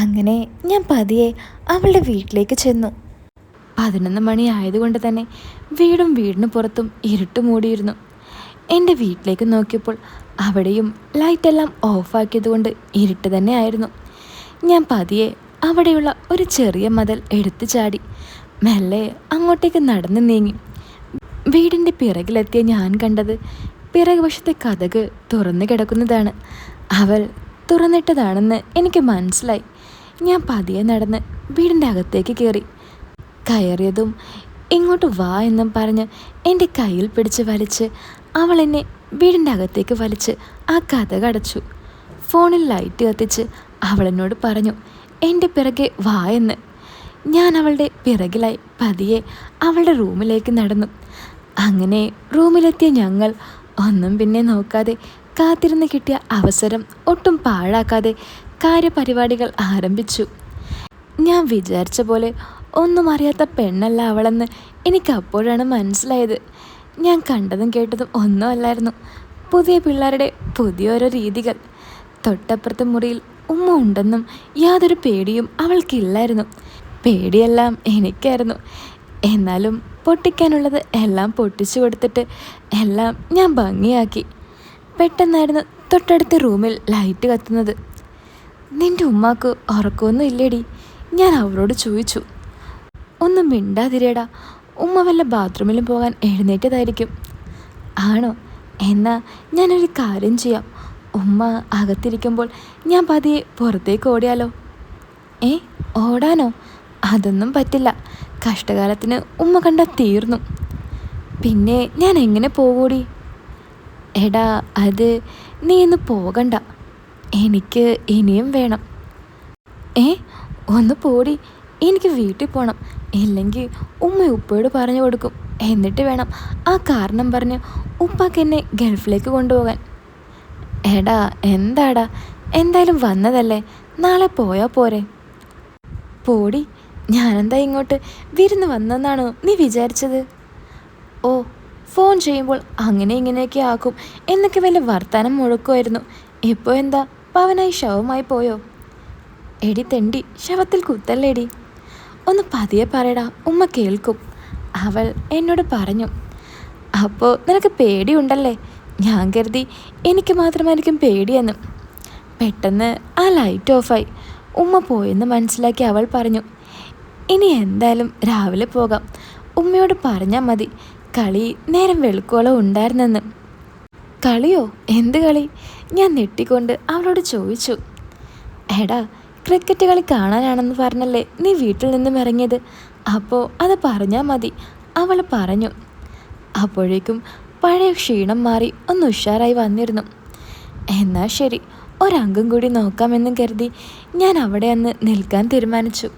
അങ്ങനെ ഞാൻ പതിയെ അവളുടെ വീട്ടിലേക്ക് ചെന്നു. 11 മണി ആയതുകൊണ്ട് തന്നെ വീടും വീടിന് പുറത്തും ഇരുട്ട് മൂടിയിരുന്നു. എൻ്റെ വീട്ടിലേക്ക് നോക്കിയപ്പോൾ അവിടെയും ലൈറ്റെല്ലാം ഓഫാക്കിയതുകൊണ്ട് ഇരുട്ട് തന്നെ ആയിരുന്നു. ഞാൻ പതിയെ അവിടെയുള്ള ഒരു ചെറിയ മതിൽ എടുത്തു ചാടി മെല്ലെ അങ്ങോട്ടേക്ക് നടന്നു നീങ്ങി. വീടിൻ്റെ പിറകിലെത്തിയ ഞാൻ കണ്ടത് പിറകു വശത്തെ കതക് തുറന്നു കിടക്കുന്നതാണ്. അവൾ തുറന്നിട്ടതാണെന്ന് എനിക്ക് മനസ്സിലായി. ഞാൻ പതിയെ നടന്ന് വീടിൻ്റെ അകത്തേക്ക് കയറിയതും ഇങ്ങോട്ട് വാ എന്നും പറഞ്ഞ് എൻ്റെ കയ്യിൽ പിടിച്ച് വലിച്ച് അവൾ എന്നെ വീടിൻ്റെ അകത്തേക്ക് വലിച്ച് ആ കതക് അടച്ചു. ഫോണിൽ ലൈറ്റ് കത്തിച്ച് അവളെന്നോട് പറഞ്ഞു എൻ്റെ പിറകെ വാ എന്ന്. ഞാൻ അവളുടെ പിറകിലായി പതിയെ അവളുടെ റൂമിലേക്ക് നടന്നു. അങ്ങനെ റൂമിലെത്തിയ ഞങ്ങൾ ഒന്നും പിന്നെ നോക്കാതെ കാത്തിരുന്ന് കിട്ടിയ അവസരം ഒട്ടും പാഴാക്കാതെ കാര്യപരിപാടികൾ ആരംഭിച്ചു. ഞാൻ വിചാരിച്ച പോലെ ഒന്നും അറിയാത്ത പെണ്ണല്ല അവളെന്ന് എനിക്ക് അപ്പോഴാണ് മനസ്സിലായത്. ഞാൻ കണ്ടതും കേട്ടതും ഒന്നും അല്ലായിരുന്നു. പുതിയ പിള്ളേരുടെ പുതിയോരോ രീതികൾ. തൊട്ടപ്പുറത്തെ മുറിയിൽ ഉമ്മ ഉണ്ടെന്നും യാതൊരു പേടിയും അവൾക്കില്ലായിരുന്നു. പേടിയെല്ലാം എനിക്കായിരുന്നു. എന്നാലും പൊട്ടിക്കാനുള്ളത് എല്ലാം പൊട്ടിച്ചു കൊടുത്തിട്ട് എല്ലാം ഞാൻ ഭംഗിയാക്കി. പെട്ടെന്നായിരുന്നു തൊട്ടടുത്ത റൂമിൽ ലൈറ്റ് കത്തുന്നത്. നിൻ്റെ ഉമ്മാക്ക് ഉറക്കമൊന്നും ഇല്ലേടി? ഞാൻ അവളോട് ചോദിച്ചു. ഒന്നും മിണ്ടാതിരേടാ, ഉമ്മ വല്ല ബാത്റൂമിലും പോകാൻ എഴുന്നേറ്റതായിരിക്കും. ആണോ? എന്നാൽ ഞാനൊരു കാര്യം ചെയ്യാം. ഉമ്മ അകത്തിരിക്കുമ്പോൾ ഞാൻ പതിയെ പുറത്തേക്ക് ഓടിയാലോ? ഓടാനോ? അതൊന്നും പറ്റില്ല. കഷ്ടകാലത്തിന് ഉമ്മ കണ്ടാൽ തീർന്നു. പിന്നെ ഞാൻ എങ്ങനെ പോകൂടി? എടാ അത് നീ ഇന്ന് പോകണ്ട, എനിക്ക് ഇനിയും വേണം. ഒന്ന് പോടി, എനിക്ക് വീട്ടിൽ പോകണം. ഇല്ലെങ്കിൽ ഉമ്മ ഉപ്പയോട് പറഞ്ഞു കൊടുക്കും. എന്നിട്ട് വേണം ആ കാരണം പറഞ്ഞ് ഉപ്പാക്ക് എന്നെ ഗൾഫിലേക്ക് കൊണ്ടുപോകാൻ. എടാ എന്താടാ, എന്തായാലും വന്നതല്ലേ, നാളെ പോയാൽ പോരെ? പോടി, ഞാനെന്താ ഇങ്ങോട്ട് വിരുന്ന് വന്നെന്നാണോ നീ വിചാരിച്ചത്? ഓ, ഫോൺ ചെയ്യുമ്പോൾ അങ്ങനെ ഇങ്ങനെയൊക്കെ ആക്കും എന്നൊക്കെ വല്ല വർത്താനം മുഴക്കുമായിരുന്നു. ഇപ്പോൾ എന്താ പവനായി ശവമായി പോയോ? എടി തെണ്ടി, ശവത്തിൽ കുത്തല്ലേടി. ഒന്ന് പതിയെ പറയടാ, ഉമ്മ കേൾക്കും, അവൾ എന്നോട് പറഞ്ഞു. അപ്പോൾ നിനക്ക് പേടിയുണ്ടല്ലേ? ഞാൻ കരുതി എനിക്ക് മാത്രമായിരിക്കും പേടിയെന്ന്. പെട്ടെന്ന് ആ ലൈറ്റ് ഓഫായി. ഉമ്മ പോയെന്ന് മനസ്സിലാക്കി അവൾ പറഞ്ഞു, ഇനി എന്തായാലും രാവിലെ പോകാം. ഉമ്മയോട് പറഞ്ഞാൽ മതി കളി നേരം വെളുക്കോളം ഉണ്ടായിരുന്നെന്ന്. കളിയോ? എന്ത് കളി? ഞാൻ ഞെട്ടിക്കൊണ്ട് അവളോട് ചോദിച്ചു. എടാ, ക്രിക്കറ്റ് കളി കാണാനാണെന്ന് പറഞ്ഞല്ലേ നീ വീട്ടിൽ നിന്നും ഇറങ്ങിയത്? അപ്പോൾ അത് പറഞ്ഞാൽ മതി, അവൾ പറഞ്ഞു. അപ്പോഴേക്കും പഴയ ക്ഷീണം മാറി ഒന്ന് ഉഷാറായി വന്നിരുന്നു. എന്നാൽ ശരി, ഒരംഗം കൂടി നോക്കാമെന്നും കരുതി ഞാൻ അവിടെ അന്ന് നിൽക്കാൻ തീരുമാനിച്ചു.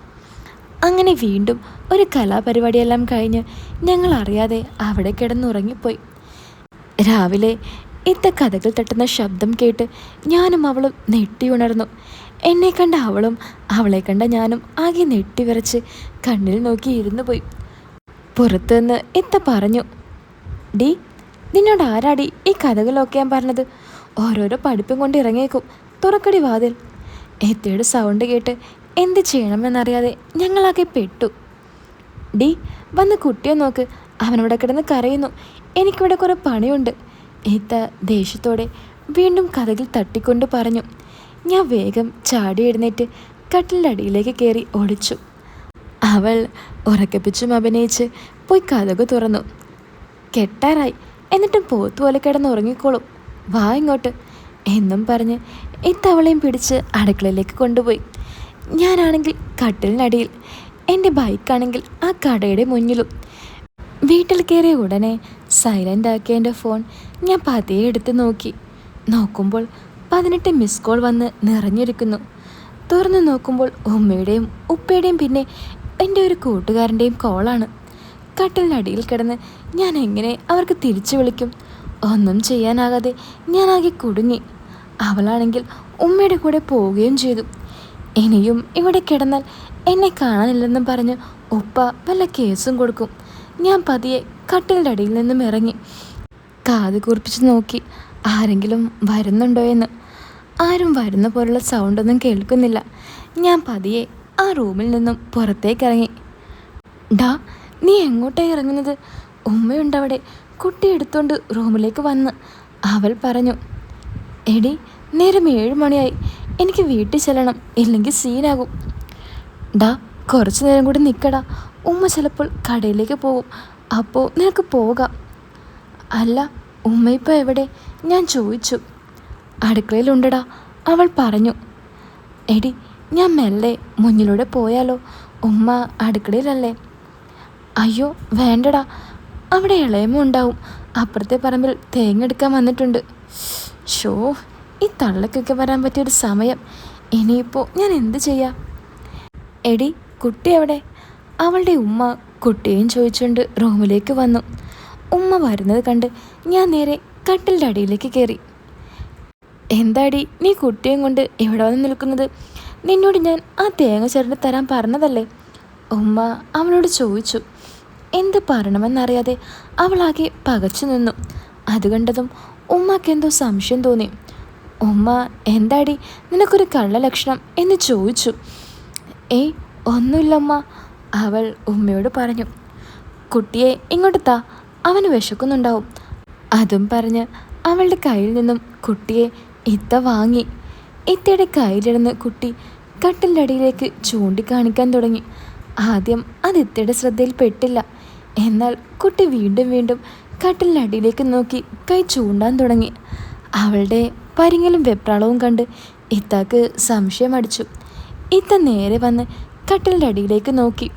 അങ്ങനെ വീണ്ടും ഒരു കലാപരിപാടിയെല്ലാം കഴിഞ്ഞ് ഞങ്ങൾ അറിയാതെ അവിടെ കിടന്നുറങ്ങിപ്പോയി. രാവിലെ ഇത്ത കഥകൾ തട്ടുന്ന ശബ്ദം കേട്ട് ഞാനും അവളും നെട്ടിയുണർന്നു. എന്നെ കണ്ട അവളും അവളെ കണ്ട ഞാനും ആകെ നെട്ടിവിറച്ച് കണ്ണിൽ നോക്കി ഇരുന്നു പോയി. പുറത്തുനിന്ന് ഇത്ത പറഞ്ഞു, ഡി, നിന്നോട് ആരാടി ഈ കഥകളൊക്കെ ഞാൻ പറഞ്ഞത്? ഓരോരോ പഠിപ്പും കൊണ്ട് ഇറങ്ങിയേക്കും, തുറക്കടി വാതിൽ. ഇത്തയുടെ സൗണ്ട് കേട്ട് എന്ത് ചെയ്യണമെന്നറിയാതെ ഞങ്ങളാകെ പെട്ടു. ഡി, വന്ന് കുട്ടിയെ നോക്ക്, അവനവിടെ കിടന്ന് കരയുന്നു, എനിക്കിവിടെ കുറേ പണിയുണ്ട്. ഇത്ത ദേഷ്യത്തോടെ വീണ്ടും കഥകിൽ തട്ടിക്കൊണ്ട് പറഞ്ഞു. ഞാൻ വേഗം ചാടി എഴുന്നേറ്റ് കട്ടിലിൻ്റെ അടിയിലേക്ക് കയറി ഒളിച്ചു. അവൾ ഉറക്കപ്പിച്ചും അഭിനയിച്ച് പോയി കഥക് തുറന്നു. കെട്ടാറായി, എന്നിട്ടും പോത്തുപോലെ കിടന്ന് ഉറങ്ങിക്കോളും, വാ ഇങ്ങോട്ട് എന്നും പറഞ്ഞ് ഇത്തവളെയും പിടിച്ച് അടുക്കളയിലേക്ക് കൊണ്ടുപോയി. ഞാനാണെങ്കിൽ കട്ടിലിനടിയിൽ, എൻ്റെ ബൈക്കാണെങ്കിൽ ആ കടയുടെ മുന്നിലും. വീട്ടിൽ കയറിയ ഉടനെ സൈലൻ്റ് ആക്കിയ എൻ്റെ ഫോൺ ഞാൻ പതിയെ എടുത്ത് നോക്കുമ്പോൾ 18 മിസ് കോൾ വന്ന് നിറഞ്ഞിരിക്കുന്നു. തുറന്നു നോക്കുമ്പോൾ ഉമ്മയുടെയും ഉപ്പയുടെയും പിന്നെ എൻ്റെ ഒരു കൂട്ടുകാരൻ്റെയും കോളാണ്. കട്ടിലിനടിയിൽ കിടന്ന് ഞാൻ എങ്ങനെ അവർക്ക് തിരിച്ചു വിളിക്കും? ഒന്നും ചെയ്യാനാകാതെ ഞാനാകെ കുടുങ്ങി. അവളാണെങ്കിൽ ഉമ്മയുടെ കൂടെ പോവുകയും ചെയ്തു. ഇനിയും ഇവിടെ കിടന്നാൽ എന്നെ കാണാനില്ലെന്നും പറഞ്ഞ് ഉപ്പ വല്ല കേസും കൊടുക്കും. ഞാൻ പതിയെ കട്ടിലിൻ്റെ അടിയിൽ നിന്നും ഇറങ്ങി കാത് കൂർപ്പിച്ച് നോക്കി ആരെങ്കിലും വരുന്നുണ്ടോ എന്ന്. ആരും വരുന്ന പോലുള്ള സൗണ്ടൊന്നും കേൾക്കുന്നില്ല. ഞാൻ പതിയെ ആ റൂമിൽ നിന്നും പുറത്തേക്കിറങ്ങി. ഡാ, നീ എങ്ങോട്ടാണ് ഇറങ്ങുന്നത്? ഉമ്മയുണ്ടവിടെ, കുട്ടി എടുത്തുകൊണ്ട് റൂമിലേക്ക് വന്ന് അവൾ പറഞ്ഞു. എടി, നേരം 7 മണിയായി, എനിക്ക് വീട്ടിൽ ചെല്ലണം, ഇല്ലെങ്കിൽ സീനാകും. ഡാ, കുറച്ചു നേരം കൂടി നിൽക്കടാ, ഉമ്മ ചിലപ്പോൾ കടയിലേക്ക് പോകും, അപ്പോൾ നിനക്ക് പോകാം. അല്ല, ഉമ്മ ഇപ്പോൾ എവിടെ? ഞാൻ ചോദിച്ചു. അടുക്കളയിലുണ്ടടാ, അവൾ പറഞ്ഞു. എടി, ഞാൻ മെല്ലെ മുന്നിലൂടെ പോയാലോ? ഉമ്മ അടുക്കളയിലല്ലേ? അയ്യോ വേണ്ടടാ, അവിടെ ഇളയമ ഉണ്ടാവും, അപ്പുറത്തെ പറമ്പിൽ തേങ്ങ എടുക്കാൻ വന്നിട്ടുണ്ട്. ഷോ, ഈ തള്ളക്കൊക്കെ വരാൻ പറ്റിയൊരു സമയം. ഇനിയിപ്പോൾ ഞാൻ എന്ത് ചെയ്യാം? എടി, കുട്ടി എവിടെ? അവളുടെ ഉമ്മ കുട്ടിയും ചോദിച്ചുകൊണ്ട് റൂമിലേക്ക് വന്നു. ഉമ്മ വരുന്നത് കണ്ട് ഞാൻ നേരെ കട്ടിലിൻ്റെ അടിയിലേക്ക് കയറി. എന്താടി നീ കുട്ടിയും കൊണ്ട് ഇവിടെ വന്ന് നിൽക്കുന്നത്? നിന്നോട് ഞാൻ ആ തേങ്ങ ചിരണ്ടി തരാൻ പറഞ്ഞതല്ലേ? ഉമ്മ അവളോട് ചോദിച്ചു. എന്ത് പറയണമെന്നറിയാതെ അവളാകെ പകച്ചു നിന്നു. അത് കണ്ടതും ഉമ്മക്കെന്തോ സംശയം തോന്നി. ഉമ്മ എന്താടി നിനക്കൊരു കള്ളലക്ഷണം എന്ന് ചോദിച്ചു. ഏയ് ഒന്നുമില്ല ഉമ്മ, അവൾ ഉമ്മയോട് പറഞ്ഞു. കുട്ടിയെ ഇങ്ങോട്ട് താ, അവന് വിശക്കുന്നുണ്ടാവും. അതും പറഞ്ഞ് അവളുടെ കയ്യിൽ നിന്നും കുട്ടിയെ ഇത്ത വാങ്ങി. ഇത്തയുടെ കയ്യിലിരുന്ന് കുട്ടി കട്ടിലിൻ്റെ അടിയിലേക്ക് ചൂണ്ടിക്കാണിക്കാൻ തുടങ്ങി. ആദ്യം അത് ഇത്തയുടെ ശ്രദ്ധയിൽപ്പെട്ടില്ല. എന്നാൽ കുട്ടി വീണ്ടും വീണ്ടും കട്ടിലിൻ്റെ അടിയിലേക്ക് നോക്കി കൈ ചൂണ്ടാൻ തുടങ്ങി. അവളുടെ പരിങ്ങലും വെപ്രാളവും കണ്ട് ഇത്താക്ക് സംശയമടിച്ചു. ഇത്ത നേരെ വന്ന് കട്ടിലിൻ്റെ അടിയിലേക്ക് നോക്കി.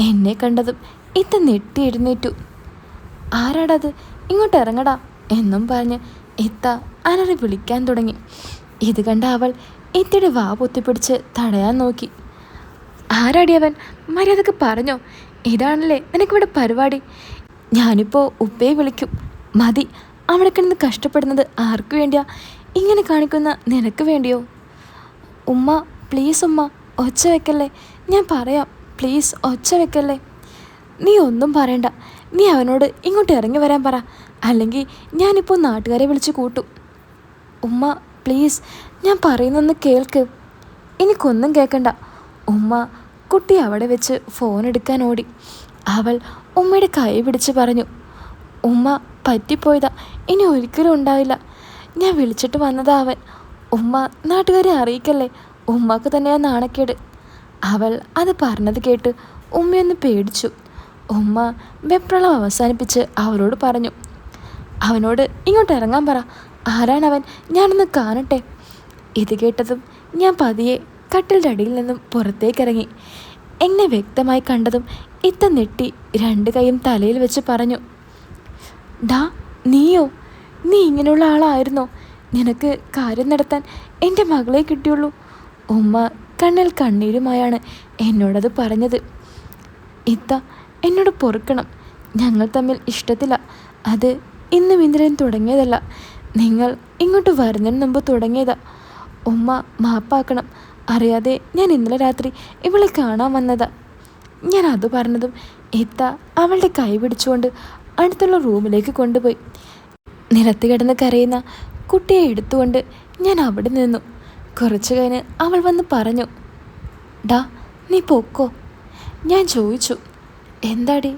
എന്നെ കണ്ടതും ഇത്ത നെട്ടി എഴുന്നേറ്റു. ആരാടത്, ഇങ്ങോട്ട് ഇറങ്ങടാ എന്നും പറഞ്ഞ് ഇത്ത അലറി വിളിക്കാൻ തുടങ്ങി. ഇത് കണ്ട അവൾ ഇത്തയുടെ വാ പൊത്തിപ്പിടിച്ച് തടയാൻ നോക്കി. ആരാടി അവൻ? മര്യാദക്ക് പറഞ്ഞോ, ഇതാണല്ലേ നിനക്കിവിടെ പരിപാടി? ഞാനിപ്പോൾ ഉപ്പയെ വിളിക്കും. മതി, അവിടെ കിടന്ന് കഷ്ടപ്പെടുന്നത് ആർക്കു വേണ്ടിയാ? ഇങ്ങനെ കാണിക്കുന്ന നിനക്ക് വേണ്ടിയോ? ഉമ്മ പ്ലീസ് ഉമ്മ, ഒച്ച വെക്കല്ലേ, ഞാൻ പറയാം, പ്ലീസ് ഒച്ച വെക്കല്ലേ. നീ ഒന്നും പറയണ്ട, നീ അവനോട് ഇങ്ങോട്ട് ഇറങ്ങി വരാൻ പറ, അല്ലെങ്കിൽ ഞാനിപ്പോൾ നാട്ടുകാരെ വിളിച്ച് കൂട്ടും. ഉമ്മ പ്ലീസ്, ഞാൻ പറയുന്നൊന്ന് കേൾക്ക്. എനിക്കൊന്നും കേൾക്കണ്ട. ഉമ്മ കുട്ടി അവിടെ വെച്ച് ഫോൺ എടുക്കാൻ ഓടി. അവൾ ഉമ്മയുടെ കൈ പിടിച്ച് പറഞ്ഞു. ഉമ്മ പറ്റിപ്പോയതാ, ഇനി ഒരിക്കലും ഉണ്ടാവില്ല. ഞാൻ വിളിച്ചിട്ട് വന്നതാ അവൻ. ഉമ്മ നാട്ടുകാരെ അറിയിക്കല്ലേ, ഉമ്മക്ക് തന്നെയാ നാണക്കേട്. അവൾ അത് പറഞ്ഞത് കേട്ട് ഉമ്മയൊന്ന് പേടിച്ചു. ഉമ്മ വെപ്രളം അവസാനിപ്പിച്ച് അവളോട് പറഞ്ഞു. അവനോട് ഇങ്ങോട്ട് ഇറങ്ങാൻ പറ. ആരാണവൻ? ഞാനൊന്ന് കാണട്ടെ. ഇത് കേട്ടതും ഞാൻ പതിയെ കട്ടിലിൻ്റെ അടിയിൽ നിന്നും പുറത്തേക്കിറങ്ങി. എന്നെ വ്യക്തമായി കണ്ടതും ഇത്ത നെട്ടി രണ്ട് കൈയും തലയിൽ വെച്ച് പറഞ്ഞു. ഡാ, നീയോ? നീ ഇങ്ങനെയുള്ള ആളായിരുന്നോ? നിനക്ക് കാര്യം നടത്താൻ എൻ്റെ മകളെ കിട്ടിയുള്ളൂ. ഉമ്മ കണ്ണിൽ കണ്ണീരുമായാണ് എന്നോടത് പറഞ്ഞത്. ഇത്ത എന്നോട് പൊറുക്കണം, ഞങ്ങൾ തമ്മിൽ ഇഷ്ടത്തില്ല. അത് ഇന്നും ഇന്ദ്രൻ തുടങ്ങിയതല്ല, നിങ്ങൾ ഇങ്ങോട്ട് വരുന്നതിന് മുമ്പ് തുടങ്ങിയതാ. ഉമ്മ മാപ്പാക്കണം, അറിയാതെ ഞാൻ ഇന്നലെ രാത്രി ഇവളെ കാണാൻ വന്നതാ. ഞാൻ അത് പറഞ്ഞതും ഇത്ത അവളുടെ കൈ പിടിച്ചുകൊണ്ട് അടുത്തുള്ള റൂമിലേക്ക് കൊണ്ടുപോയി. നിലത്ത് കിടന്ന് കരയുന്ന കുട്ടിയെ എടുത്തുകൊണ്ട് ഞാൻ അവിടെ നിന്നു. കുറച്ചു കഴിഞ്ഞ് അവൾ വന്ന് പറഞ്ഞു. ഡാ, നീ പൊക്കോ. ഞാൻ ചോദിച്ചു, എന്താടി,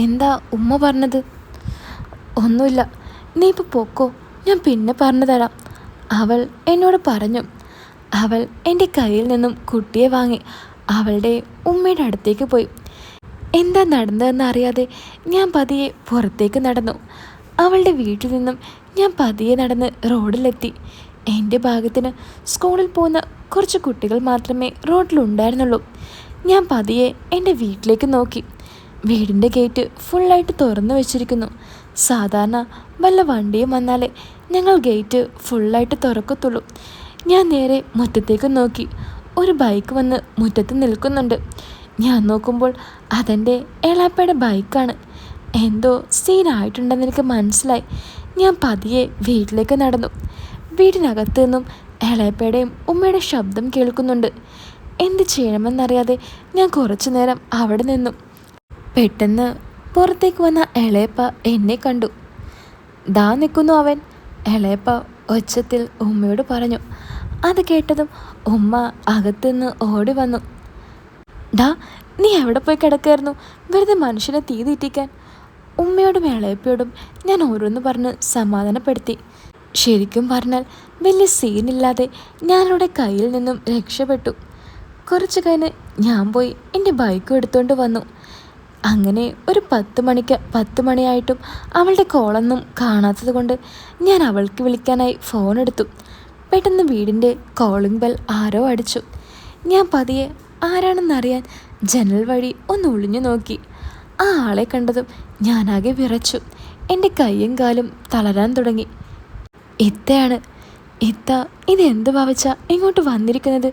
എന്താ ഉമ്മ പറഞ്ഞത്? ഒന്നുമില്ല, നീ ഇപ്പോൾ പൊക്കോ, ഞാൻ പിന്നെ പറഞ്ഞു തരാം, അവൾ എന്നോട് പറഞ്ഞു. അവൾ എൻ്റെ കയ്യിൽ നിന്നും കുട്ടിയെ വാങ്ങി അവളുടെ ഉമ്മയുടെ അടുത്തേക്ക് പോയി. എന്താ നടന്നതെന്ന് അറിയാതെ ഞാൻ പതിയെ പുറത്തേക്ക് നടന്നു. അവളുടെ വീട്ടിൽ നിന്നും ഞാൻ പതിയെ നടന്ന് റോഡിലെത്തി. എൻ്റെ ഭാഗത്തിന് സ്കൂളിൽ പോകുന്ന കുറച്ച് കുട്ടികൾ മാത്രമേ റോഡിലുണ്ടായിരുന്നുള്ളൂ. ഞാൻ പതിയെ എൻ്റെ വീട്ടിലേക്ക് നോക്കി. വീടിൻ്റെ ഗേറ്റ് ഫുള്ളായിട്ട് തുറന്നു വെച്ചിരിക്കുന്നു. സാധാരണ വല്ല വണ്ടിയും വന്നാലേ ഞങ്ങൾ ഗേറ്റ് ഫുള്ളായിട്ട് തുറക്കത്തുള്ളൂ. ഞാൻ നേരെ മുറ്റത്തേക്ക് നോക്കി. ഒരു ബൈക്ക് വന്ന് മുറ്റത്ത് നിൽക്കുന്നുണ്ട്. ഞാൻ നോക്കുമ്പോൾ അതെൻ്റെ എളാപ്പയുടെ ബൈക്കാണ്. എന്തോ സീനായിട്ടുണ്ടെന്ന് എനിക്ക് മനസ്സിലായി. ഞാൻ പതിയെ വീട്ടിലേക്ക് നടന്നു. വീടിനകത്ത് നിന്നും എളാപ്പയുടെയും ഉമ്മയുടെ ശബ്ദം കേൾക്കുന്നുണ്ട്. എന്ത് ചെയ്യണമെന്നറിയാതെ ഞാൻ കുറച്ചു നേരം അവിടെ നിന്നു. പെട്ടെന്ന് പുറത്തേക്ക് വന്ന എളയപ്പ എന്നെ കണ്ടു. ദാ നിൽക്കുന്നു അവൻ, എളയപ്പ ഒച്ചത്തിൽ ഉമ്മയോട് പറഞ്ഞു. അത് കേട്ടതും ഉമ്മ അകത്തുനിന്ന് ഓടി വന്നു. ഡാ, നീ എവിടെ പോയി കിടക്കായിരുന്നു, വെറുതെ മനുഷ്യനെ തീ തീറ്റിക്കാൻ? ഉമ്മയോടും എളയപ്പയോടും ഞാൻ ഓരോന്ന് പറഞ്ഞ് സമാധാനപ്പെടുത്തി. ശരിക്കും പറഞ്ഞാൽ വലിയ സീനില്ലാതെ ഞാനവിടെ കയ്യിൽ നിന്നും രക്ഷപ്പെട്ടു. കുറച്ച് കഴിഞ്ഞ് ഞാൻ പോയി എൻ്റെ ബൈക്കും എടുത്തുകൊണ്ട് വന്നു. അങ്ങനെ ഒരു 10 മണിയായിട്ടും അവളുടെ കോളൊന്നും കാണാത്തത് കൊണ്ട് ഞാൻ അവൾക്ക് വിളിക്കാനായി ഫോൺ എടുത്തു. പെട്ടെന്ന് വീടിൻ്റെ കോളിംഗ് ബെൽ ആരോ അടിച്ചു. ഞാൻ പതിയെ ആരാണെന്നറിയാൻ ജനൽ വഴി ഒന്ന് ഒളിഞ്ഞു നോക്കി. ആ ആളെ കണ്ടതും ഞാനാകെ വിറച്ചു. എൻ്റെ കൈയും കാലും തളരാൻ തുടങ്ങി. ഇത്തയാണ്. ഇത്ത ഇതെന്ത് ഭാവിച്ച ഇങ്ങോട്ട് വന്നിരിക്കുന്നത്?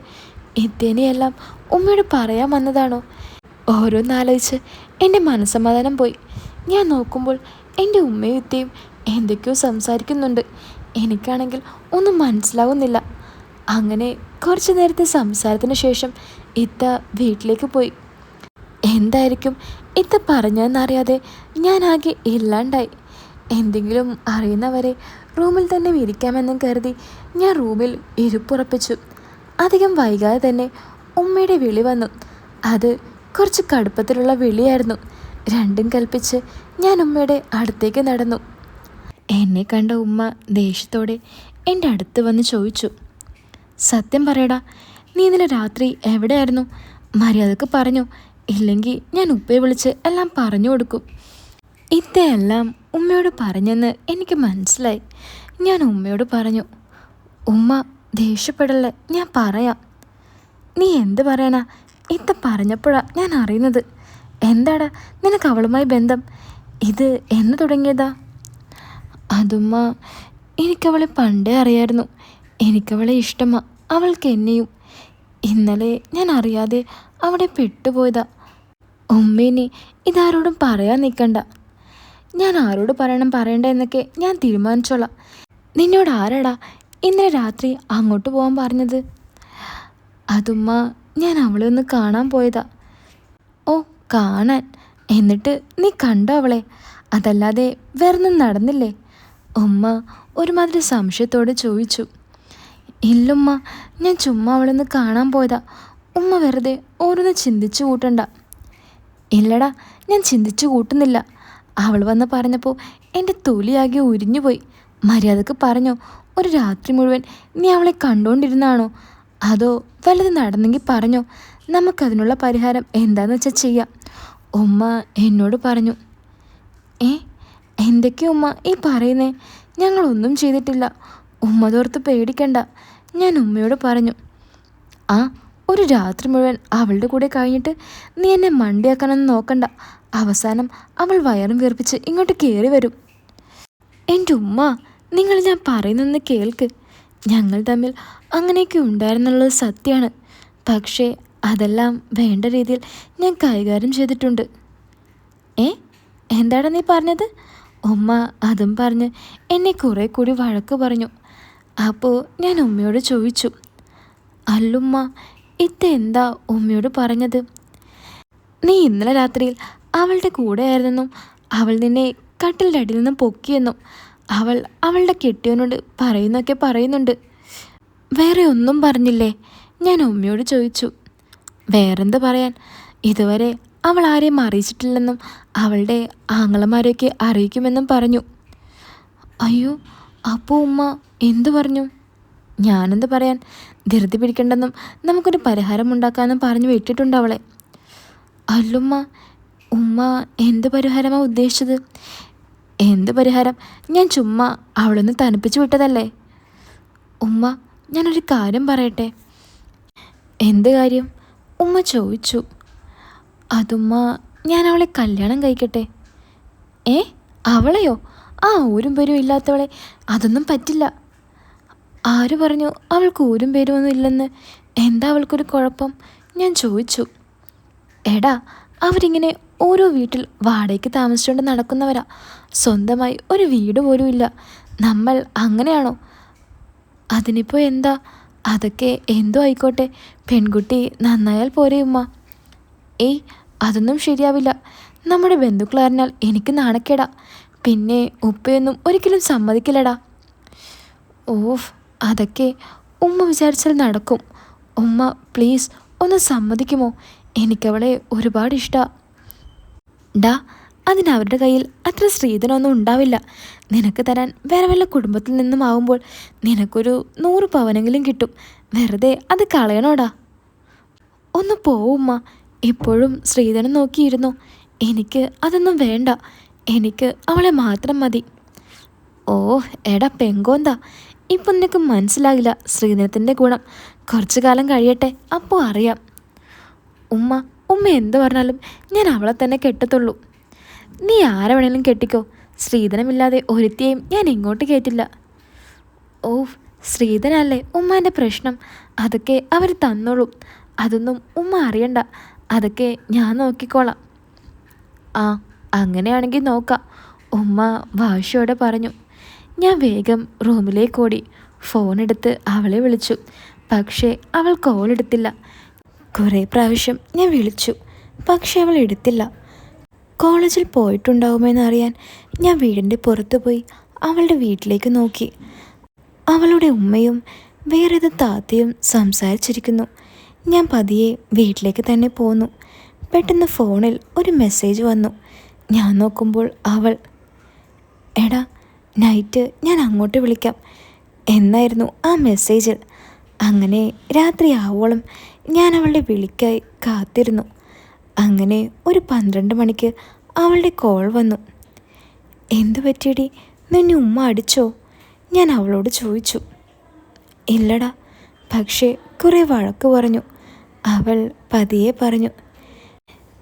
ഇത്തേനെയെല്ലാം ഉമ്മയോട് പറയാൻ വന്നതാണോ? ഓരോന്നാലോചിച്ച് എൻ്റെ മനസ്സമാധാനം പോയി. ഞാൻ നോക്കുമ്പോൾ എൻ്റെ ഉമ്മയും ഇത്തയും എന്തൊക്കെയോ സംസാരിക്കുന്നുണ്ട്. എനിക്കാണെങ്കിൽ ഒന്നും മനസ്സിലാവുന്നില്ല. അങ്ങനെ കുറച്ച് നേരത്തെ സംസാരത്തിന് ശേഷം ഇത്ത വീട്ടിലേക്ക് പോയി. എന്തായിരിക്കും ഇത്ത പറഞ്ഞതെന്നറിയാതെ ഞാനാകെ ഇല്ലാണ്ടായി. എന്തെങ്കിലും അറിയുന്നവരെ റൂമിൽ തന്നെ ഇരിക്കാമെന്നും കരുതി ഞാൻ റൂമിൽ ഇരിപ്പുറപ്പിച്ചു. അധികം വൈകാതെ തന്നെ ഉമ്മയുടെ വിളി വന്നു. അത് കുറച്ച് കടുപ്പത്തിലുള്ള വിളിയായിരുന്നു. രണ്ടും കൽപ്പിച്ച് ഞാൻ ഉമ്മയുടെ അടുത്തേക്ക് നടന്നു. എന്നെ കണ്ട ഉമ്മ ദേഷ്യത്തോടെ എൻ്റെ അടുത്ത് വന്ന് ചോദിച്ചു, സത്യം പറയടാ, നീ ഇന്നലെ രാത്രി എവിടെയായിരുന്നു? മര്യാദക്ക് പറഞ്ഞു, ഇല്ലെങ്കിൽ ഞാൻ ഉപ്പയെ വിളിച്ച് എല്ലാം പറഞ്ഞു കൊടുക്കും. ഇതെല്ലാം ഉമ്മയോട് പറഞ്ഞെന്ന് എനിക്ക് മനസ്സിലായി. ഞാൻ ഉമ്മയോട് പറഞ്ഞു, ഉമ്മ ദേഷ്യപ്പെടല്ലേ, ഞാൻ പറയാം. നീ എന്ത് പറയാനാ? ഇത്ത പറഞ്ഞപ്പോഴാണ് ഞാൻ അറിയുന്നത്. എന്താടാ നിനക്ക് അവളുമായി ബന്ധം? ഇത് എന്ന് തുടങ്ങിയതാ? അതുമ്മ, എനിക്കവളെ പണ്ടേ അറിയായിരുന്നു. എനിക്കവളെ ഇഷ്ടമാ, അവൾക്ക് എന്നെയും. ഇന്നലെ ഞാൻ അറിയാതെ അവിടെ പെട്ടുപോയതാ. ഉമ്മേനെ ഇതാരോടും പറയാൻ നിൽക്കണ്ട. ഞാൻ ആരോട് പറയണ്ട എന്നൊക്കെ ഞാൻ തീരുമാനിച്ചോളാം. നിന്നോട് ആരാടാ ഇന്നലെ രാത്രി അങ്ങോട്ട് പോകാൻ പറഞ്ഞത്? അതുമ്മ, ഞാൻ അവളെ ഒന്ന് കാണാൻ പോയതാ. ഓ, കാണാൻ? എന്നിട്ട് നീ കണ്ടോ അവളെ? അതല്ലാതെ വേറൊന്നും നടന്നില്ലേ? ഉമ്മ ഒരുമാതിരി സംശയത്തോടെ ചോദിച്ചു. ഇല്ലുമ്മ, ഞാൻ ചുമ്മാ അവളൊന്ന് കാണാൻ പോയതാ. ഉമ്മ വെറുതെ ഓരോന്ന് ചിന്തിച്ചു കൂട്ടണ്ട. ഇല്ലടാ, ഞാൻ ചിന്തിച്ചു കൂട്ടുന്നില്ല. അവൾ വന്ന് പറഞ്ഞപ്പോൾ എൻ്റെ തൊലിയാകെ ഉരിഞ്ഞുപോയി. മര്യാദക്ക് പറഞ്ഞോ, ഒരു രാത്രി മുഴുവൻ നീ അവളെ കണ്ടുകൊണ്ടിരുന്നാണോ? അതോ വല്ലത് നടന്നെങ്കിൽ പറഞ്ഞോ, നമുക്കതിനുള്ള പരിഹാരം എന്താന്ന് വെച്ചാൽ ചെയ്യാം. ഉമ്മ എന്നോട് പറഞ്ഞു. എന്തൊക്കെയാ ഉമ്മ ഈ പറയുന്നേ? ഞങ്ങളൊന്നും ചെയ്തിട്ടില്ല. ഉമ്മ തോർത്ത് പേടിക്കണ്ട, ഞാൻ ഉമ്മയോട് പറഞ്ഞു. ആ, ഒരു രാത്രി മുഴുവൻ അവളുടെ കൂടെ കഴിഞ്ഞിട്ട് നീ എന്നെ മണ്ടിയാക്കാനൊന്നും നോക്കണ്ട. അവസാനം അവൾ വയറും വീർപ്പിച്ച് ഇങ്ങോട്ട് കയറി വരും. എൻ്റെ ഉമ്മ, നിങ്ങൾ ഞാൻ പറയുന്നൊന്ന് കേൾക്ക്. ഞങ്ങൾ തമ്മിൽ അങ്ങനെയൊക്കെ ഉണ്ടായിരുന്നുള്ളത് സത്യമാണ്. പക്ഷേ അതെല്ലാം വേണ്ട രീതിയിൽ ഞാൻ കൈകാര്യം ചെയ്തിട്ടുണ്ട്. എന്താടാ നീ പറഞ്ഞത്? ഉമ്മ അതും പറഞ്ഞ് എന്നെ കുറേ കൂടി വഴക്ക് പറഞ്ഞു. അപ്പോൾ ഞാൻ ഉമ്മയോട് ചോദിച്ചു, അല്ലുമ്മ, എന്താ ഉമ്മയോട് പറഞ്ഞത്? നീ ഇന്നലെ രാത്രിയിൽ അവളുടെ കൂടെ ആയിരുന്നെന്നും അവൾ നിന്നെ കട്ടിലിൻ്റെ അടിയിൽ നിന്നും പൊക്കിയെന്നും അവൾ അവളുടെ കെട്ടിയവനോട് പറയുന്നുണ്ട്. വേറെ ഒന്നും പറഞ്ഞില്ലേ? ഞാൻ ഉമ്മയോട് ചോദിച്ചു. വേറെന്ത് പറയാൻ, ഇതുവരെ അവൾ ആരെയും അറിയിച്ചിട്ടില്ലെന്നും അവളുടെ ആങ്ങളമാരെയൊക്കെ അറിയിക്കുമെന്നും പറഞ്ഞു. അയ്യോ, അപ്പോൾ ഉമ്മ എന്തു പറഞ്ഞു? ഞാനെന്ത് പറയാൻ, ധൃതി പിടിക്കണ്ടെന്നും നമുക്കൊരു പരിഹാരം ഉണ്ടാക്കാമെന്നും പറഞ്ഞു വിട്ടിട്ടുണ്ട് അവളെ. അല്ലുമ്മ, ഉമ്മ എന്ത് പരിഹാരമാണ് ഉദ്ദേശിച്ചത്? എന്ത് പരിഹാരം? ഞാൻ ചുമ്മാ അവളൊന്ന് തണുപ്പിച്ചു വിട്ടതല്ലേ. ഉമ്മ, ഞാനൊരു കാര്യം പറയട്ടെ. എന്ത് കാര്യം? ഉമ്മ ചോദിച്ചു. അതുമ്മ, ഞാൻ അവളെ കല്യാണം കഴിക്കട്ടെ. അവളെയോ? ആ ഊരും പേരും ഇല്ലാത്തവളെ? അതൊന്നും പറ്റില്ല. ആര് പറഞ്ഞു അവൾക്ക് ഊരും പേരും ഒന്നും ഇല്ലെന്ന്? എന്താ അവൾക്കൊരു കുഴപ്പം? ഞാൻ ചോദിച്ചു. എടാ, അവരിങ്ങനെ ഓരോ വീട്ടിൽ വാടകയ്ക്ക് താമസിച്ചുകൊണ്ട് നടക്കുന്നവരാ. സ്വന്തമായി ഒരു വീട് പോലും ഇല്ല. നമ്മൾ അങ്ങനെയാണോ? അതിനിപ്പോൾ എന്താ? അതൊക്കെ എന്തോ ആയിക്കോട്ടെ, പെൺകുട്ടി നന്നായാൽ പോരെ ഉമ്മ. അതൊന്നും ശരിയാവില്ല. നമ്മുടെ ബന്ധുക്കൾ അറിഞ്ഞാൽ എനിക്ക് നാണക്കേടാ. പിന്നെ ഉപ്പയൊന്നും ഒരിക്കലും സമ്മതിക്കില്ലടാ. ഓഫ്, അതൊക്കെ ഉമ്മ വിചാരിച്ചാൽ നടക്കും. ഉമ്മ പ്ലീസ് ഒന്ന് സമ്മതിക്കുമോ? എനിക്കവളെ ഒരുപാട് ഇഷ്ടമാണ്. ഡാ, അതിനവരുടെ കയ്യിൽ അത്ര സ്ത്രീധനമൊന്നും ഉണ്ടാവില്ല. നിനക്ക് തരാൻ വേറെ വല്ല കുടുംബത്തിൽ നിന്നും ആവുമ്പോൾ നിനക്കൊരു 100 പവനെങ്കിലും കിട്ടും. വെറുതെ അത് കളയണോടാ. ഒന്ന് പോവുമ്മ, ഇപ്പോഴും സ്ത്രീധനം നോക്കിയിരുന്നോ? എനിക്ക് അതൊന്നും വേണ്ട. എനിക്ക് അവളെ മാത്രം മതി. എടാ പെങ്കോന്താ, ഇപ്പം നിനക്ക് മനസ്സിലാകില്ല സ്ത്രീധനത്തിൻ്റെ ഗുണം. കുറച്ചു കാലം കഴിയട്ടെ, അപ്പോൾ അറിയാം. ഉമ്മ എന്ത് പറഞ്ഞാലും ഞാൻ അവളെ തന്നെ കെട്ടത്തുള്ളൂ. നീ ആരെ വേണേലും കെട്ടിക്കോ, സ്ത്രീധനമില്ലാതെ ഒരുത്തിയെയും ഞാൻ ഇങ്ങോട്ട് കയറ്റില്ല. ഓ, സ്ത്രീധനല്ലേ ഉമ്മാൻ്റെ പ്രശ്നം, അതൊക്കെ അവർ തന്നോളും, അതൊന്നും ഉമ്മ അറിയണ്ട, അതൊക്കെ ഞാൻ നോക്കിക്കോളാം. ആ, അങ്ങനെയാണെങ്കിൽ നോക്കാം, ഉമ്മ വാശിയോടെ പറഞ്ഞു. ഞാൻ വേഗം റൂമിലേക്ക് ഓടി. ഫോണെടുത്ത് അവളെ വിളിച്ചു. പക്ഷേ അവൾ കോൾ എടുത്തില്ല. കുറേ പ്രാവശ്യം ഞാൻ വിളിച്ചു, പക്ഷേ അവൾ എടുത്തില്ല. കോളേജിൽ പോയിട്ടുണ്ടാവുമെന്നറിയാൻ ഞാൻ വീടിൻ്റെ പുറത്ത് പോയി അവളുടെ വീട്ടിലേക്ക് നോക്കി. അവളുടെ ഉമ്മയും വേറേത് താത്തയും സംസാരിച്ചിരിക്കുന്നു. ഞാൻ പതിയെ വീട്ടിലേക്ക് തന്നെ പോന്നു. പെട്ടെന്ന് ഫോണിൽ ഒരു മെസ്സേജ് വന്നു. ഞാൻ നോക്കുമ്പോൾ അവൾ, എടാ നൈറ്റ് ഞാൻ അങ്ങോട്ട് വിളിക്കാം എന്നായിരുന്നു ആ മെസ്സേജിൽ. അങ്ങനെ രാത്രി ആവോളം ഞാൻ അവളുടെ വിളിക്കായി കാത്തിരുന്നു. അങ്ങനെ ഒരു 12 മണിക്ക് അവളുടെ കോൾ വന്നു. എന്തു പറ്റിയടി, നിന്നെ ഉമ്മ അടിച്ചോ? ഞാൻ അവളോട് ചോദിച്ചു. ഇല്ലടാ, പക്ഷേ കുറേ വഴക്ക് പറഞ്ഞു, അവൾ പതിയെ പറഞ്ഞു.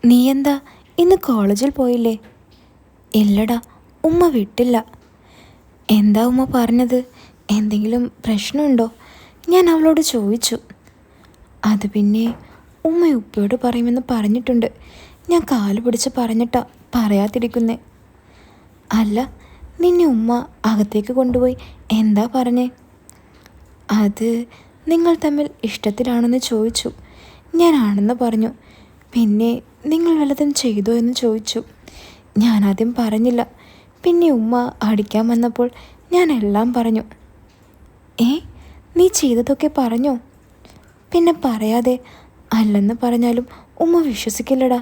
നീ എന്താ ഇന്ന് കോളേജിൽ പോയില്ലേ? ഇല്ലടാ, ഉമ്മ വിട്ടില്ല. എന്താ ഉമ്മ പറഞ്ഞത്? എന്തെങ്കിലും പ്രശ്നമുണ്ടോ? ഞാൻ അവളോട് ചോദിച്ചു. അത് പിന്നെ ഉമ്മ ഉപ്പയോട് പറയുമെന്ന് പറഞ്ഞിട്ടുണ്ട്. ഞാൻ കാല് പിടിച്ച് പറഞ്ഞിട്ടാ പറയാതിരിക്കുന്നേ. അല്ല, നിന്നെ ഉമ്മ അകത്തേക്ക് കൊണ്ടുപോയി എന്താ പറഞ്ഞേ? അത് നിങ്ങൾ തമ്മിൽ ഇഷ്ടത്തിലാണെന്ന് ചോദിച്ചു. ഞാൻ ആണെന്ന് പറഞ്ഞു. പിന്നെ നിങ്ങൾ വല്ലതും ചെയ്തോ എന്ന് ചോദിച്ചു. ഞാനാദ്യം പറഞ്ഞില്ല. പിന്നെ ഉമ്മ അടിക്കാൻ വന്നപ്പോൾ ഞാൻ എല്ലാം പറഞ്ഞു. നീ ചെയ്തതൊക്കെ പറഞ്ഞോ? പിന്നെ പറയാതെ, അല്ലെന്ന് പറഞ്ഞാലും ഉമ്മ വിശ്വസിക്കില്ലടാ.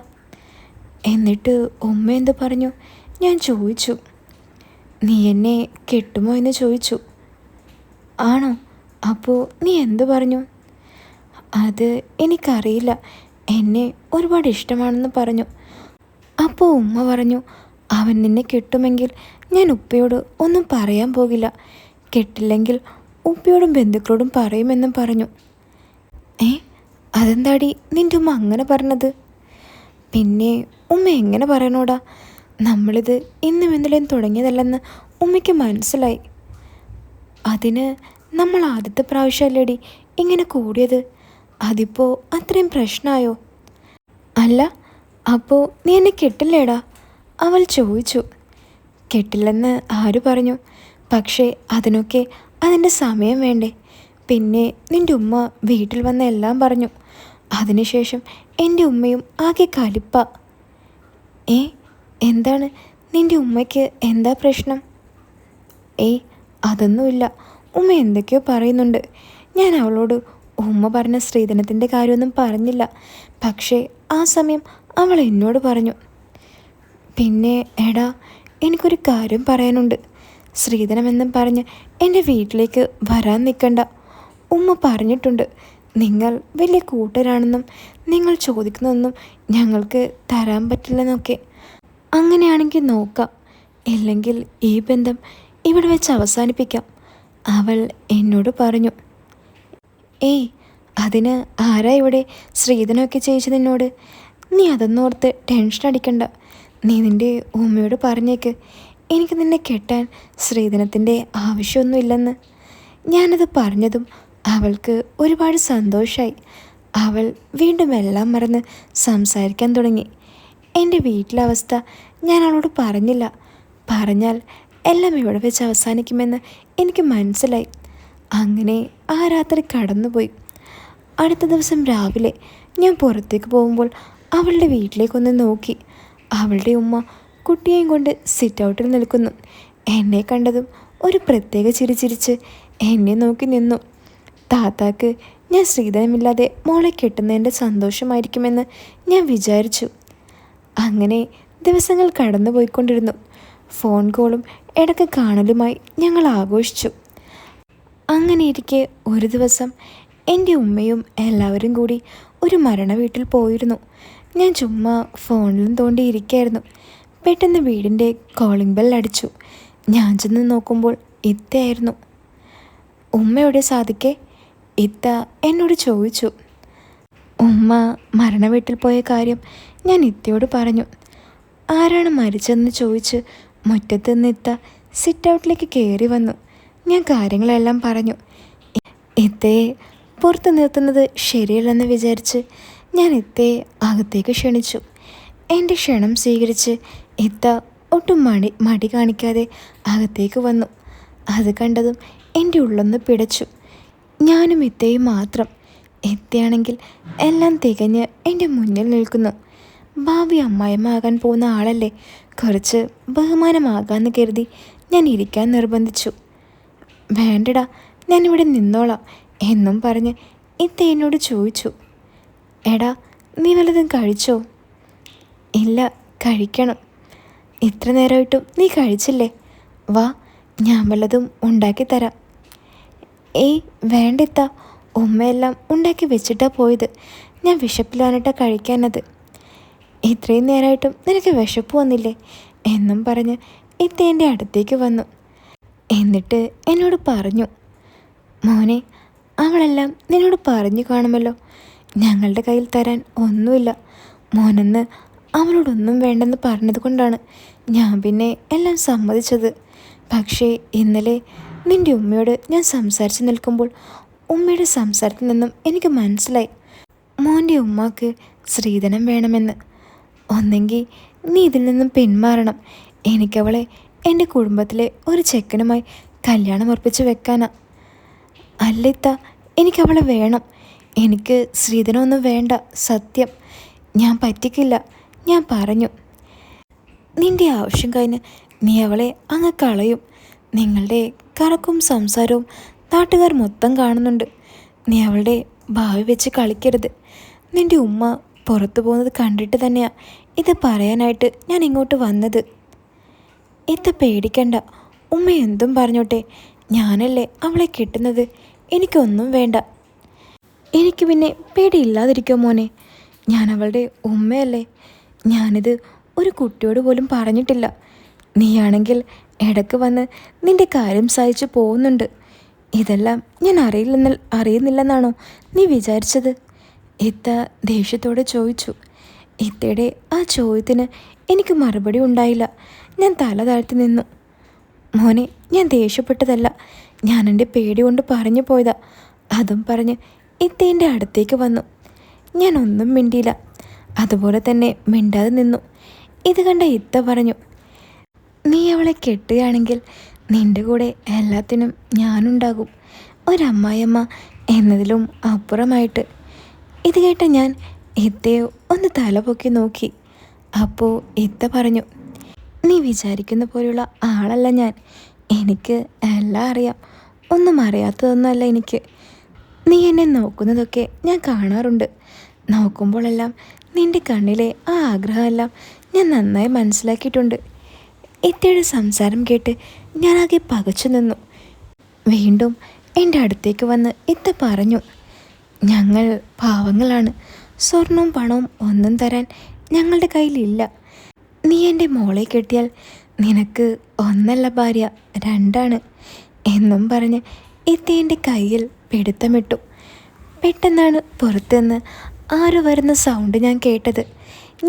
എന്നിട്ട് ഉമ്മ എന്ത് പറഞ്ഞു? ഞാൻ ചോദിച്ചു. നീ എന്നെ കെട്ടുമോ എന്ന് ചോദിച്ചു. ആണോ? അപ്പോൾ നീ എന്ത് പറഞ്ഞു? അത് എനിക്കറിയില്ല, എന്നെ ഒരുപാട് ഇഷ്ടമാണെന്ന് പറഞ്ഞു. അപ്പോൾ ഉമ്മ പറഞ്ഞു, അവൻ നിന്നെ കെട്ടുമെങ്കിൽ ഞാൻ ഉപ്പയോട് ഒന്നും പറയാൻ പോകില്ല, കെട്ടില്ലെങ്കിൽ ഉപ്പയോടും ബന്ധുക്കളോടും പറയുമെന്നും പറഞ്ഞു. അതെന്താടി നിൻ്റെ ഉമ്മ അങ്ങനെ പറഞ്ഞത്? പിന്നെ ഉമ്മ എങ്ങനെ പറയണോടാ? നമ്മളിത് ഇന്നും ഇന്നലെയും തുടങ്ങിയതല്ലെന്ന് ഉമ്മയ്ക്ക് മനസ്സിലായി. അതിന് നമ്മൾ ആദ്യത്തെ പ്രാവശ്യമല്ലേടി ഇങ്ങനെ കൂടിയത്, അതിപ്പോൾ അത്രയും പ്രശ്നമായോ? അല്ല, അപ്പോൾ നീ എന്നെ കെട്ടില്ലേടാ? അവൾ ചോദിച്ചു. കെട്ടില്ലെന്ന് ആര് പറഞ്ഞു? പക്ഷേ അതിനൊക്കെ അതിൻ്റെ സമയം വേണ്ടേ? പിന്നെ നിൻ്റെ ഉമ്മ വീട്ടിൽ വന്ന് എല്ലാം പറഞ്ഞു. അതിനുശേഷം എൻ്റെ ഉമ്മയും ആകെ കലിപ്പ. എന്താണ് നിൻ്റെ ഉമ്മയ്ക്ക് എന്താ പ്രശ്നം? അതൊന്നുമില്ല, ഉമ്മ എന്തൊക്കെയോ പറയുന്നുണ്ട്. ഞാൻ അവളോട് ഉമ്മ പറഞ്ഞ സ്ത്രീധനത്തിൻ്റെ കാര്യമൊന്നും പറഞ്ഞില്ല. പക്ഷേ ആ സമയം അവൾ എന്നോട് പറഞ്ഞു. പിന്നെ എടാ, എനിക്കൊരു കാര്യം പറയാനുണ്ട്. സ്ത്രീധനമെന്നും പറഞ്ഞ് എൻ്റെ വീട്ടിലേക്ക് വരാൻ നിൽക്കണ്ട. ഉമ്മ പറഞ്ഞിട്ടുണ്ട്, നിങ്ങൾ വലിയ കൂട്ടരാണെന്നും നിങ്ങൾ ചോദിക്കുന്നതൊന്നും ഞങ്ങൾക്ക് തരാൻ പറ്റില്ലെന്നൊക്കെ. അങ്ങനെയാണെങ്കിൽ നോക്കാം, ഇല്ലെങ്കിൽ ഈ ബന്ധം ഇവിടെ വെച്ച് അവസാനിപ്പിക്കാം, അവൾ എന്നോട് പറഞ്ഞു. അതിന് ആരാ ഇവിടെ സ്ത്രീധനമൊക്കെ ചെയ്യിച്ചു നിന്നോട്? നീ അതൊന്നോർത്ത് ടെൻഷൻ അടിക്കണ്ട. നീ നിൻ്റെ ഉമ്മയോട് പറഞ്ഞേക്ക്, എനിക്ക് നിന്നെ കെട്ടാൻ സ്ത്രീധനത്തിൻ്റെ ആവശ്യമൊന്നുമില്ലെന്ന്. ഞാനത് പറഞ്ഞതും അവൾക്ക് ഒരുപാട് സന്തോഷമായി. അവൾ വീണ്ടും എല്ലാം മറന്ന് സംസാരിക്കാൻ തുടങ്ങി. എൻ്റെ വീട്ടിലെ അവസ്ഥ ഞാൻ അവളോട് പറഞ്ഞില്ല. പറഞ്ഞാൽ എല്ലാം ഇവിടെ വെച്ച് അവസാനിക്കുമെന്ന് എനിക്ക് മനസ്സിലായി. അങ്ങനെ ആ രാത്രി കടന്നുപോയി. അടുത്ത ദിവസം രാവിലെ ഞാൻ പുറത്തേക്ക് പോകുമ്പോൾ അവളുടെ വീട്ടിലേക്കൊന്ന് നോക്കി. അവളുടെ ഉമ്മ കുട്ടിയെയും കൊണ്ട് സിറ്റ് ഔട്ടിൽ നിൽക്കുന്നു. എന്നെ കണ്ടതും ഒരു പ്രത്യേക ചിരി ചിരിച്ച് എന്നെ നോക്കി നിന്നു. താത്താക്ക് ഞാൻ സ്ത്രീധനമില്ലാതെ മോളെ കെട്ടുന്നതിൻ്റെ സന്തോഷമായിരിക്കുമെന്ന് ഞാൻ വിചാരിച്ചു. അങ്ങനെ ദിവസങ്ങൾ കടന്നു പോയിക്കൊണ്ടിരുന്നു. ഫോൺ കോളും ഇടയ്ക്ക് കാണലുമായി ഞങ്ങൾ ആഘോഷിച്ചു. അങ്ങനെയിരിക്കെ ഒരു ദിവസം എൻ്റെ ഉമ്മയും എല്ലാവരും കൂടി ഒരു മരണ വീട്ടിൽ പോയിരുന്നു. ഞാൻ ചുമ്മാ ഫോണിലും തോണ്ടിയിരിക്കുകയായിരുന്നു. പെട്ടെന്ന് വീടിൻ്റെ കോളിംഗ് ബെൽ അടിച്ചു. ഞാൻ ചെന്ന് നോക്കുമ്പോൾ ഇത്തയായിരുന്നു. ഉമ്മയോടെ സാധിക്കെ? ഇത്ത എന്നോട് ചോദിച്ചു. ഉമ്മ മരണ വീട്ടിൽ പോയ കാര്യം ഞാൻ ഇത്തയോട് പറഞ്ഞു. ആരാണ് മരിച്ചതെന്ന് ചോദിച്ച് മുറ്റത്ത് നിന്ന് ഇത്ത സിറ്റ് ഔട്ടിലേക്ക് കയറി വന്നു. ഞാൻ കാര്യങ്ങളെല്ലാം പറഞ്ഞു. ഇത്തയെ പുറത്ത് നിർത്തുന്നത് ശരിയല്ലെന്ന് വിചാരിച്ച് ഞാൻ ഇത്തയെ അകത്തേക്ക് ക്ഷണിച്ചു. എൻ്റെ ക്ഷണം സ്വീകരിച്ച് ഇത്ത ഒട്ടും മടി കാണിക്കാതെ അകത്തേക്ക് വന്നു. അത് കണ്ടതും എൻ്റെ ഉള്ളൊന്ന് പിടച്ചു. ഞാനും ഇത്തയും മാത്രം. ഇത്തയാണെങ്കിൽ എല്ലാം തികഞ്ഞ് എൻ്റെ മുന്നിൽ നിൽക്കുന്നു. ഭാവി അമ്മായിമ്മ ആകാൻ പോകുന്ന ആളല്ലേ, കുറച്ച് ബഹുമാനമാകാമെന്ന് കരുതി ഞാൻ ഇരിക്കാൻ നിർബന്ധിച്ചു. വേണ്ടടാ, ഞാനിവിടെ നിന്നോളാം എന്നും പറഞ്ഞ് ഇത്ത എന്നോട് ചോദിച്ചു. എടാ, നീ വല്ലതും കഴിച്ചോ? ഇല്ല, കഴിക്കണം. ഇത്ര നേരമായിട്ടും നീ കഴിച്ചില്ലേ? വാ, ഞാൻ വല്ലതും ഉണ്ടാക്കി തരാം. ഏയ് വേണ്ടിത്ത, ഉമ്മയെല്ലാം ഉണ്ടാക്കി വെച്ചിട്ടാ പോയത്. ഞാൻ വിശപ്പിലാനിട്ടാ കഴിക്കാനത്. ഇത്രയും നേരമായിട്ടും നിനക്ക് വിശപ്പ് വന്നില്ലേ എന്നും പറഞ്ഞ് ഇത്ത എൻ്റെ അടുത്തേക്ക് വന്നു. എന്നിട്ട് എന്നോട് പറഞ്ഞു, മോനെ, അവളെല്ലാം നിന്നോട് പറഞ്ഞു കാണുമല്ലോ, ഞങ്ങളുടെ കയ്യിൽ തരാൻ ഒന്നുമില്ല. മോനെന്ന് അവളോടൊന്നും വേണ്ടെന്ന് പറഞ്ഞത് കൊണ്ടാണ് ഞാൻ പിന്നെ എല്ലാം സമ്മതിച്ചത്. പക്ഷേ ഇന്നലെ നിൻ്റെ ഉമ്മയോട് ഞാൻ സംസാരിച്ച് നിൽക്കുമ്പോൾ ഉമ്മയുടെ സംസാരത്തിൽ നിന്നും എനിക്ക് മനസ്സിലായി മോൻ്റെ ഉമ്മാക്ക് സ്ത്രീധനം വേണമെന്ന്. ഒന്നെങ്കിൽ നീ ഇതിൽ നിന്നും പിന്മാറണം. എനിക്കവളെ എൻ്റെ കുടുംബത്തിലെ ഒരു ചെക്കനുമായി കല്യാണം ഉറപ്പിച്ച് വെക്കാനാ. അല്ലിത്ത, എനിക്കവളെ വേണം. എനിക്ക് സ്ത്രീധനമൊന്നും വേണ്ട, സത്യം. ഞാൻ പറ്റിക്കില്ല, ഞാൻ പറഞ്ഞു. നിൻ്റെ ആവശ്യം കഴിഞ്ഞ് നീ അവളെ അങ്ങ് കളയും. നിങ്ങളുടെ കറക്കും സംസാരവും നാട്ടുകാർ മൊത്തം കാണുന്നുണ്ട്. നീ അവളുടെ ഭാവി വെച്ച് കളിക്കരുത്. നിൻ്റെ ഉമ്മ പുറത്തു പോകുന്നത് കണ്ടിട്ട് തന്നെയാണ് ഇത് പറയാനായിട്ട് ഞാൻ ഇങ്ങോട്ട് വന്നത്. ഇത്ത പേടിക്കണ്ട, ഉമ്മ എന്തും പറഞ്ഞോട്ടെ, ഞാനല്ലേ അവളെ കിട്ടുന്നത്. എനിക്കൊന്നും വേണ്ട. എനിക്ക് പിന്നെ പേടിയില്ലാതിരിക്കോ മോനെ? ഞാൻ അവളുടെ ഉമ്മയല്ലേ. ഞാനിത് ഒരു കുട്ടിയോട് പോലും പറഞ്ഞിട്ടില്ല. നീയാണെങ്കിൽ ഇടയ്ക്ക് വന്ന് നിൻ്റെ കാര്യം സഹിച്ചു പോകുന്നുണ്ട്. ഇതെല്ലാം ഞാൻ അറിയുന്നില്ലെന്നാണോ നീ വിചാരിച്ചത്? ഇത്ത ദേഷ്യത്തോടെ ചോദിച്ചു. ഇത്തയുടെ ആ ചോദ്യത്തിന് എനിക്ക് മറുപടി ഉണ്ടായില്ല. ഞാൻ തല താഴ്ത്തി നിന്നു. മോനെ, ഞാൻ ദേഷ്യപ്പെട്ടതല്ല, ഞാൻ എൻ്റെ പേടി കൊണ്ട് പറഞ്ഞു പോയതാ. അതും പറഞ്ഞ് ഇത്ത എൻ്റെ അടുത്തേക്ക് വന്നു. ഞാൻ ഒന്നും മിണ്ടിയില്ല, അതുപോലെ തന്നെ മിണ്ടാതെ നിന്നു. ഇത് കണ്ട ഇത്ത പറഞ്ഞു, നീ അവളെ കെട്ടുകയാണെങ്കിൽ നിൻ്റെ കൂടെ എല്ലാത്തിനും ഞാനുണ്ടാകും, ഒരമ്മായിയമ്മ എന്നതിലും അപ്പുറമായിട്ട്. ഇത് കേട്ട ഞാൻ ഇത്തയെ ഒന്ന് തല പൊക്കി നോക്കി. അപ്പോൾ ഇത്ത പറഞ്ഞു, നീ വിചാരിക്കുന്ന പോലെയുള്ള ആളല്ല ഞാൻ. എനിക്ക് എല്ലാം അറിയാം, ഒന്നും അറിയാത്തതൊന്നുമല്ല എനിക്ക്. നീ എന്നെ നോക്കുന്നതൊക്കെ ഞാൻ കാണാറുണ്ട്. നോക്കുമ്പോഴെല്ലാം നിൻ്റെ കണ്ണിലെ ആ ആഗ്രഹമെല്ലാം ഞാൻ നന്നായി മനസ്സിലാക്കിയിട്ടുണ്ട്. ഇത്തയുടെ സംസാരം കേട്ട് ഞാനാകെ പകച്ചു നിന്നു. വീണ്ടും എൻ്റെ അടുത്തേക്ക് വന്ന് ഇത്ത പറഞ്ഞു, ഞങ്ങൾ പാവങ്ങളാണ്. സ്വർണവും പണവും ഒന്നും തരാൻ ഞങ്ങളുടെ കയ്യിലില്ല. നീ എൻ്റെ മോളെ കെട്ടിയാൽ നിനക്ക് ഒന്നല്ല ഭാര്യ, രണ്ടാണ് എന്നും പറഞ്ഞ് ഇത്ത എൻ്റെ കയ്യിൽ പിടുത്തമിട്ടു. പെട്ടെന്നാണ് പുറത്തുനിന്ന് ആരോ വരുന്ന സൗണ്ട് ഞാൻ കേട്ടത്.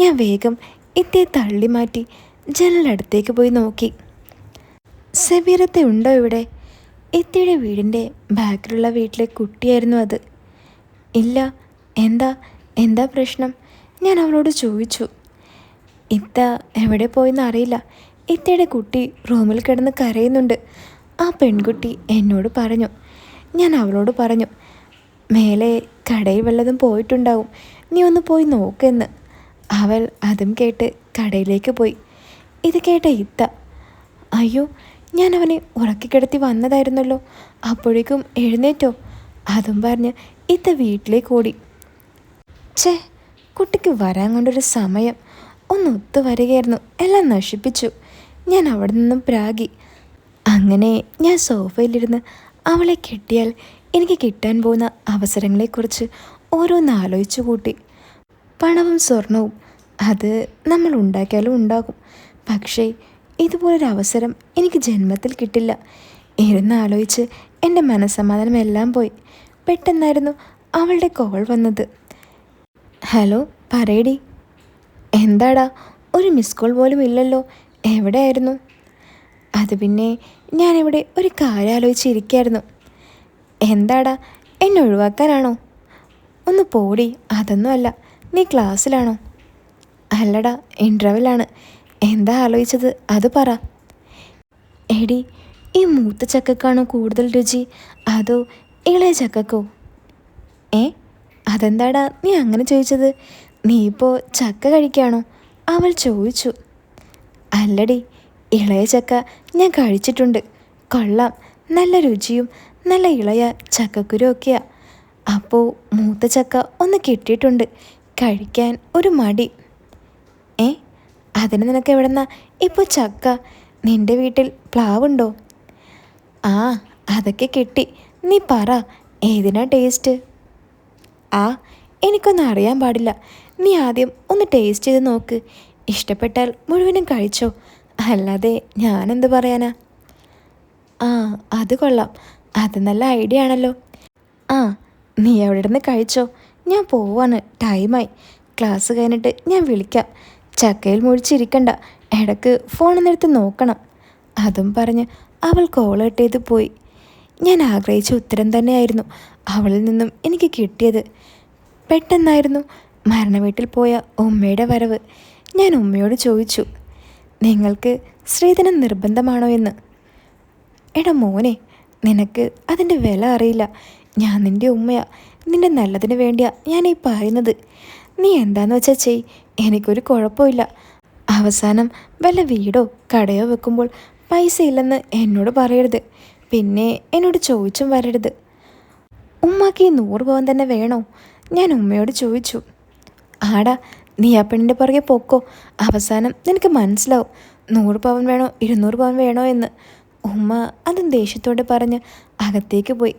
ഞാൻ വേഗം ഇത്തയെ തള്ളി മാറ്റി ജനലടുത്തേക്ക് പോയി നോക്കി. സെബീറത്തെ ഉണ്ടോ ഇവിടെ? ഇത്തയുടെ വീടിൻ്റെ ബാക്കിലുള്ള വീട്ടിലെ കുട്ടിയായിരുന്നു അത്. ഇല്ല. എന്താ പ്രശ്നം? ഞാൻ അവളോട് ചോദിച്ചു. ഇത്ത എവിടെ പോയെന്ന് അറിയില്ല. ഇത്തയുടെ കുട്ടി റൂമിൽ കിടന്ന് കരയുന്നുണ്ട്. ആ പെൺകുട്ടി എന്നോട് പറഞ്ഞു. ഞാൻ അവളോട് പറഞ്ഞു, മേലെ കടയിൽ വല്ലതും പോയിട്ടുണ്ടാവും, നീ ഒന്ന് പോയി നോക്കെന്ന്. അവൾ അതും കേട്ട് കടയിലേക്ക് പോയി. ഇത് കേട്ട ഇത്ത, അയ്യോ, ഞാൻ അവനെ ഉറക്കിക്കിടത്തി വന്നതായിരുന്നല്ലോ, അപ്പോഴേക്കും എഴുന്നേറ്റോ? അതും പറഞ്ഞ് ഇത്ത വീട്ടിലേക്ക് ഓടി. കുട്ടിക്ക് വരാൻ കൊണ്ടൊരു സമയം ഒന്ന് ഒത്തു വരികയായിരുന്നു, എല്ലാം നശിപ്പിച്ചു. ഞാൻ അവിടെ നിന്നും പ്രാഗി. അങ്ങനെ ഞാൻ സോഫയിലിരുന്ന് അവളെ കെട്ടിയാൽ എനിക്ക് കിട്ടാൻ പോകുന്ന അവസരങ്ങളെക്കുറിച്ച് ഓരോന്ന് ആലോചിച്ചു കൂട്ടി. പണവും സ്വർണവും അത് നമ്മൾ ഉണ്ടാക്കിയാലും ഉണ്ടാകും, പക്ഷേ ഇതുപോലൊരു അവസരം എനിക്ക് ജന്മത്തിൽ കിട്ടില്ല. ഇരുന്നാലോചിച്ച് എൻ്റെ മനസ്സമാധാനം എല്ലാം പോയി. പെട്ടെന്നായിരുന്നു അവളുടെ കോൾ വന്നത്. ഹലോ, പറയടി. എന്താടാ, ഒരു മിസ് കോൾ പോലും ഇല്ലല്ലോ, എവിടെയായിരുന്നു? അത് പിന്നെ ഞാനിവിടെ ഒരു കാര്യം ആലോചിച്ചിരിക്കുകയായിരുന്നു. എന്താടാ, എന്നെ ഒഴിവാക്കാനാണോ? ഒന്ന് പോടി, അതൊന്നുമല്ല. നീ ക്ലാസ്സിലാണോ? അല്ലടാ, ഇൻ്റർവെല്ലാണ്. എന്താ ആലോചിച്ചത് അത് പറ. എടി, ഈ മൂത്ത ചക്കക്കാണോ കൂടുതൽ രുചി, അതോ ഇളയ ചക്കക്കോ? ഏ, അതെന്താടാ നീ അങ്ങനെ ചോദിച്ചത്? നീ ഇപ്പോൾ ചക്ക കഴിക്കുകയാണോ? അവൾ ചോദിച്ചു. അല്ലടി, ഇളയ ചക്ക ഞാൻ കഴിച്ചിട്ടുണ്ട്. കൊള്ളാം, നല്ല രുചിയും നല്ല ഇളയ ചക്കക്കുരു ഒക്കെയാ. അപ്പോൾ മൂത്ത ചക്ക ഒന്ന് കിട്ടിയിട്ടുണ്ട്, കഴിക്കാൻ ഒരു മടി. ഏ, അതിന് നിനക്ക് എവിടെന്നാ ഇപ്പോൾ ചക്ക? നിൻ്റെ വീട്ടിൽ പ്ലാവുണ്ടോ? ആ, അതൊക്കെ കിട്ടി. നീ പറ, ഏതിനാ ടേസ്റ്റ്? ആ, എനിക്കൊന്നും അറിയാൻ പാടില്ല. നീ ആദ്യം ഒന്ന് ടേസ്റ്റ് ചെയ്ത് നോക്ക്. ഇഷ്ടപ്പെട്ടാൽ മുഴുവനും കഴിച്ചോ, അല്ലാതെ ഞാനെന്ത് പറയാനാ? ആ, അത് കൊള്ളാം. അത് നല്ല ഐഡിയ ആണല്ലോ. ആ, നീ എവിടെ നിന്ന് കഴിച്ചോ. ഞാൻ പോവാണ്, ടൈമായി. ക്ലാസ് കഴിഞ്ഞിട്ട് ഞാൻ വിളിക്കാം. ചക്കയിൽ മുഴിച്ചിരിക്കണ്ട, ഇടയ്ക്ക് ഫോണൊന്നെടുത്ത് നോക്കണം. അതും പറഞ്ഞ് അവൾ കോൾ കട്ട് ചെയ്ത് പോയി. ഞാൻ ആഗ്രഹിച്ച ഉത്തരം തന്നെയായിരുന്നു അവളിൽ നിന്നും എനിക്ക് കിട്ടിയത്. പെട്ടെന്നായിരുന്നു മരണവീട്ടിൽ പോയ ഉമ്മയുടെ വരവ്. ഞാൻ ഉമ്മയോട് ചോദിച്ചു, നിങ്ങൾക്ക് സ്ത്രീധനം നിർബന്ധമാണോ എന്ന്. എടാ മോനെ, നിനക്ക് അതിൻ്റെ വില അറിയില്ല. ഞാൻ നിൻ്റെ ഉമ്മയാ, നിൻ്റെ നല്ലതിന് വേണ്ടിയാ ഞാൻ ഈ പറയുന്നത്. നീ എന്താന്ന് വെച്ചാൽ ചെയ്, എനിക്കൊരു കുഴപ്പമില്ല. അവസാനം വല്ല വീടോ കടയോ വെക്കുമ്പോൾ പൈസ ഇല്ലെന്ന് എന്നോട് പറയരുത്. പിന്നെ എന്നോട് ചോദിച്ചും വരരുത്. ഉമ്മാക്ക് ഈ 100 പവൻ തന്നെ വേണോ? ഞാൻ ഉമ്മയോട് ചോദിച്ചു. ആടാ, നീ ആ പെണ്ണിൻ്റെ പുറകെ പോക്കോ, അവസാനം നിനക്ക് മനസ്സിലാവും 100 പവൻ വേണോ 200 പവൻ വേണോ എന്ന്. ഉമ്മ അതും ദേഷ്യത്തോടെ പറഞ്ഞ് അകത്തേക്ക് പോയി.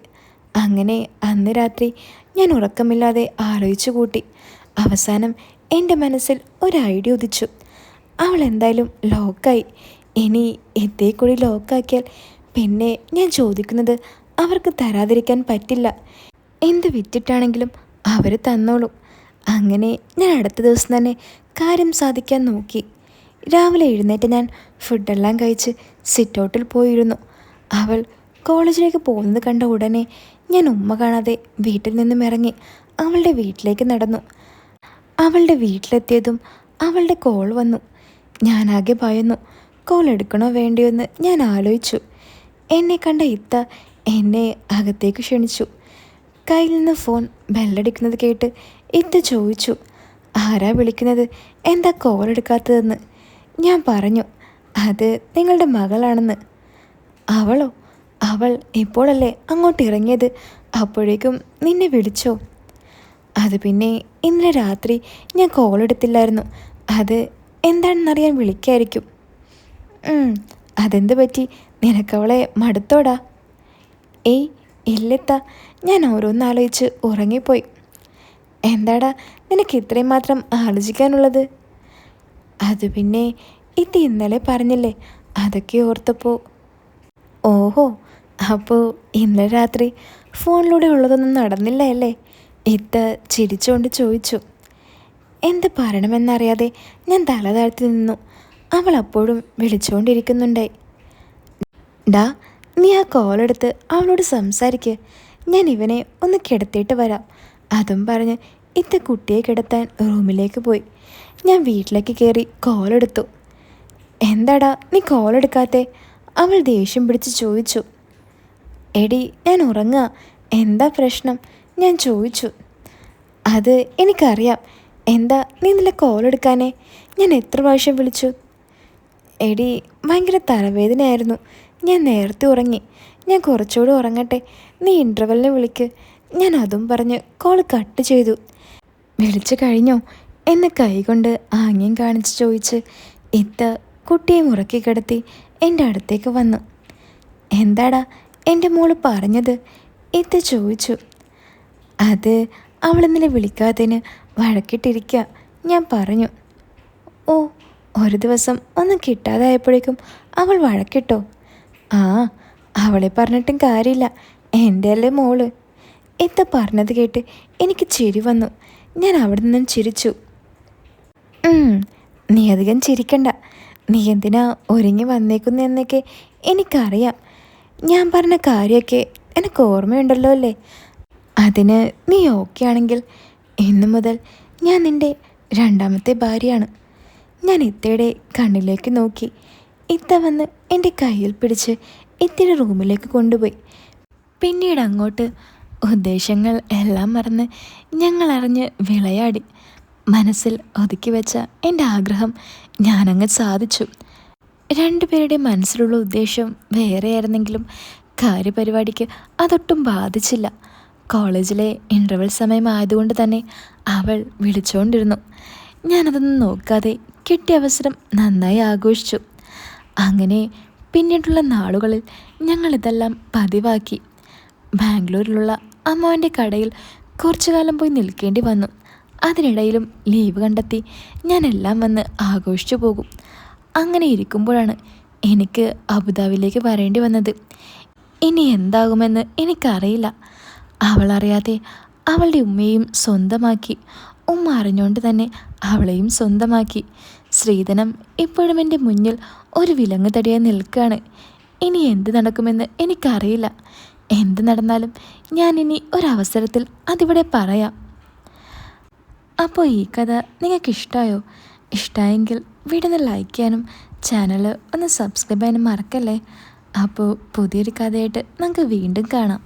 അങ്ങനെ അന്ന് രാത്രി ഞാൻ ഉറക്കമില്ലാതെ ആലോചിച്ചു കൂട്ടി. അവസാനം എൻ്റെ മനസ്സിൽ ഒരു ഐഡിയ ഉദിച്ചു. അവൾ എന്തായാലും ലോക്കായി. ഇനി എത്തേക്കൂടി ലോക്കാക്കിയാൽ പിന്നെ ഞാൻ ചോദിക്കുന്നത് അവർക്ക് തരാതിരിക്കാൻ പറ്റില്ല. എന്ത് വിറ്റിട്ടാണെങ്കിലും അവർ തന്നോളും. അങ്ങനെ ഞാൻ അടുത്ത ദിവസം തന്നെ കാര്യം സാധിക്കാൻ നോക്കി. രാവിലെ എഴുന്നേറ്റ് ഞാൻ ഫുഡെല്ലാം കഴിച്ച് സിറ്റൗട്ടിൽ പോയിരുന്നു. അവൾ കോളേജിലേക്ക് പോകുന്നത് കണ്ട ഉടനെ ഞാൻ ഉമ്മ കാണാതെ വീട്ടിൽ നിന്നും ഇറങ്ങി അവളുടെ വീട്ടിലേക്ക് നടന്നു. അവളുടെ വീട്ടിലെത്തിയതും അവളുടെ കോൾ വന്നു. ഞാനാകെ ഭയന്നു. കോൾ എടുക്കണോ വേണ്ടിയോ എന്ന് ഞാൻ ആലോചിച്ചു. എന്നെ കണ്ട ഇത്ത എന്നെ അകത്തേക്ക് ക്ഷണിച്ചു. കയ്യിൽ നിന്ന് ഫോൺ ബെല്ലടിക്കുന്നത് കേട്ട് ഇത്ത ചോദിച്ചു, ആരാ വിളിക്കുന്നത്, എന്താ കോൾ എടുക്കാത്തതെന്ന്. ഞാൻ പറഞ്ഞു, അത് നിങ്ങളുടെ മകളാണെന്ന്. അവളോ? അവൾ ഇപ്പോഴല്ലേ അങ്ങോട്ട് ഇറങ്ങിയത്, അപ്പോഴേക്കും നിന്നെ വിളിച്ചോ? അത് പിന്നെ ഇന്നലെ രാത്രി ഞാൻ കോൾ എടുത്തില്ലായിരുന്നു. അത് എന്താണെന്നറിയാൻ വിളിക്കായിരിക്കും. അതെന്ത് പറ്റി, നിനക്കവളെ മടുത്തോടാ? ഏയ് ഇല്ലെത്ത, ഞാൻ ഓരോന്നാലോചിച്ച് ഉറങ്ങിപ്പോയി. എന്താടാ നിനക്ക് ഇത്രയും മാത്രം ആലോചിക്കാനുള്ളത്? അത് പിന്നെ ഇത് ഇന്നലെ പറഞ്ഞില്ലേ, അതൊക്കെ ഓർത്തപ്പോൾ. ഓഹോ, അപ്പോൾ ഇന്നലെ രാത്രി ഫോണിലൂടെ ഉള്ളതൊന്നും നടന്നില്ല അല്ലേ? ഇത്ത ചിരിച്ചുകൊണ്ട് ചോദിച്ചു. എന്ത് പറയണമെന്നറിയാതെ ഞാൻ തല താഴ്ത്തി നിന്നു. അവൾ അപ്പോഴും വിളിച്ചുകൊണ്ടിരിക്കുന്നുണ്ടായി. ഡാ, നീ ആ കോളെടുത്ത് അവളോട് സംസാരിക്ക്. ഞാൻ ഇവനെ ഒന്ന് കിടത്തിയിട്ട് വരാം. അതും പറഞ്ഞ് ഇത്ത കുട്ടിയെ കിടത്താൻ റൂമിലേക്ക് പോയി. ഞാൻ വീട്ടിലേക്ക് കയറി കോളെടുത്തു. എന്താടാ നീ കോളെടുക്കാത്തെ? അവൾ ദേഷ്യം പിടിച്ച് ചോദിച്ചു. എടി, ഞാൻ ഉറങ്ങുക, എന്താ പ്രശ്നം? ഞാൻ ചോദിച്ചു. അത് എനിക്കറിയാം. എന്താ നീ ഇന്നലെ കോളെടുക്കാനേ? ഞാൻ എത്ര പ്രാവശ്യം വിളിച്ചു. എടി, ഭയങ്കര തലവേദനയായിരുന്നു, ഞാൻ നേരത്തെ ഉറങ്ങി. ഞാൻ കുറച്ചുകൂടി ഉറങ്ങട്ടെ, നീ ഇൻ്റർവെല്ലിന് വിളിക്ക്. ഞാൻ അതും പറഞ്ഞ് കോൾ കട്ട് ചെയ്തു. വിളിച്ചു കഴിഞ്ഞോ എന്നെ കൈകൊണ്ട് ആംഗ്യം കാണിച്ച് ചോദിച്ച് ഇത്ത കുട്ടിയെ മുറക്കി കിടത്തി എൻ്റെ അടുത്തേക്ക് വന്നു. എന്താടാ എൻ്റെ മോള് പറഞ്ഞത്? ഇത്ത ചോദിച്ചു. അത് അവളിന്നലെ വിളിക്കാത്തതിന് വഴക്കിട്ടിരിക്കുക, ഞാൻ പറഞ്ഞു. ഓ, ഒരു ദിവസം ഒന്നും കിട്ടാതായപ്പോഴേക്കും അവൾ വഴക്കിട്ടോ? ആ, അവളെ പറഞ്ഞിട്ടും കാര്യമില്ല, എൻ്റെ അല്ലേ മോള്. ഇത്ത പറഞ്ഞത് കേട്ട് എനിക്ക് ചിരി വന്നു. ഞാൻ അവിടെ നിന്നും ചിരിച്ചു. നീ അധികം ചിരിക്കണ്ട. നീ എന്തിനാ ഒരുങ്ങി വന്നേക്കുന്നതെന്നൊക്കെ എനിക്കറിയാം. ഞാൻ പറഞ്ഞ കാര്യമൊക്കെ എനിക്ക് ഓർമ്മയുണ്ടല്ലോ അല്ലേ? അതിന് നീ ഓക്കെ ആണെങ്കിൽ ഇന്നു മുതൽ ഞാൻ നിൻ്റെ രണ്ടാമത്തെ ഭാര്യയാണ്. ഞാൻ ഇത്തയുടെ കണ്ണിലേക്ക് നോക്കി. ഇത്ത വന്ന് എൻ്റെ കയ്യിൽ പിടിച്ച് ഇത്തയുടെ റൂമിലേക്ക് കൊണ്ടുപോയി. പിന്നീട് അങ്ങോട്ട് ഉദ്ദേശങ്ങൾ എല്ലാം മറന്ന് ഞങ്ങളറിഞ്ഞ് വിളയാടി. മനസ്സിൽ ഒതുക്കി വെച്ച എൻ്റെ ആഗ്രഹം ഞാനങ്ങ് സാധിച്ചു. രണ്ടുപേരുടെ മനസ്സിലുള്ള ഉദ്ദേശം വേറെയായിരുന്നെങ്കിലും കാര്യപരിപാടിക്ക് അതൊട്ടും ബാധിച്ചില്ല. കോളേജിലെ ഇൻ്റർവെൽ സമയമായതുകൊണ്ട് തന്നെ അവൾ വിളിച്ചുകൊണ്ടിരുന്നു. ഞാനതൊന്നും നോക്കാതെ കിട്ടിയ അവസരം നന്നായി ആഘോഷിച്ചു. അങ്ങനെ പിന്നീടുള്ള നാളുകളിൽ ഞങ്ങളിതെല്ലാം പതിവാക്കി. ബാംഗ്ലൂരിലുള്ള അമ്മാവൻ്റെ കടയിൽ കുറച്ചു കാലം പോയി നിൽക്കേണ്ടി വന്നു. അതിനിടയിലും ലീവ് കണ്ടെത്തി ഞാനെല്ലാം വന്ന് ആഘോഷിച്ചു പോകും. അങ്ങനെ ഇരിക്കുമ്പോഴാണ് എനിക്ക് അബുദാബിയിലേക്ക് വരേണ്ടി വന്നത്. ഇനി എന്താകുമെന്ന് എനിക്കറിയില്ല. അവളറിയാതെ അവളുടെ ഉമ്മയെയും സ്വന്തമാക്കി. ഉമ്മ അറിഞ്ഞുകൊണ്ട് തന്നെ അവളെയും സ്വന്തമാക്കി. ശ്രീധനം ഇപ്പോഴും എൻ്റെ മുന്നിൽ ഒരു വിലങ്ങ് തടിയായി നിൽക്കുകയാണ്. ഇനി എന്ത് നടക്കുമെന്ന് എനിക്കറിയില്ല. എന്ത് നടന്നാലും ഞാൻ ഇനി ഒരവസരത്തിൽ അതിവിടെ പറയാം. അപ്പോൾ ഈ കഥ നിങ്ങൾക്ക് ഇഷ്ടമായോ? ഇഷ്ടമായെങ്കിൽ വീഡിയോ ഒന്ന് ലൈക്ക് ചെയ്യാനും ചാനൽ ഒന്ന് സബ്സ്ക്രൈബ് ചെയ്യാനും മറക്കല്ലേ. അപ്പോൾ പുതിയൊരു കഥയായിട്ട് നമുക്ക് വീണ്ടും കാണാം.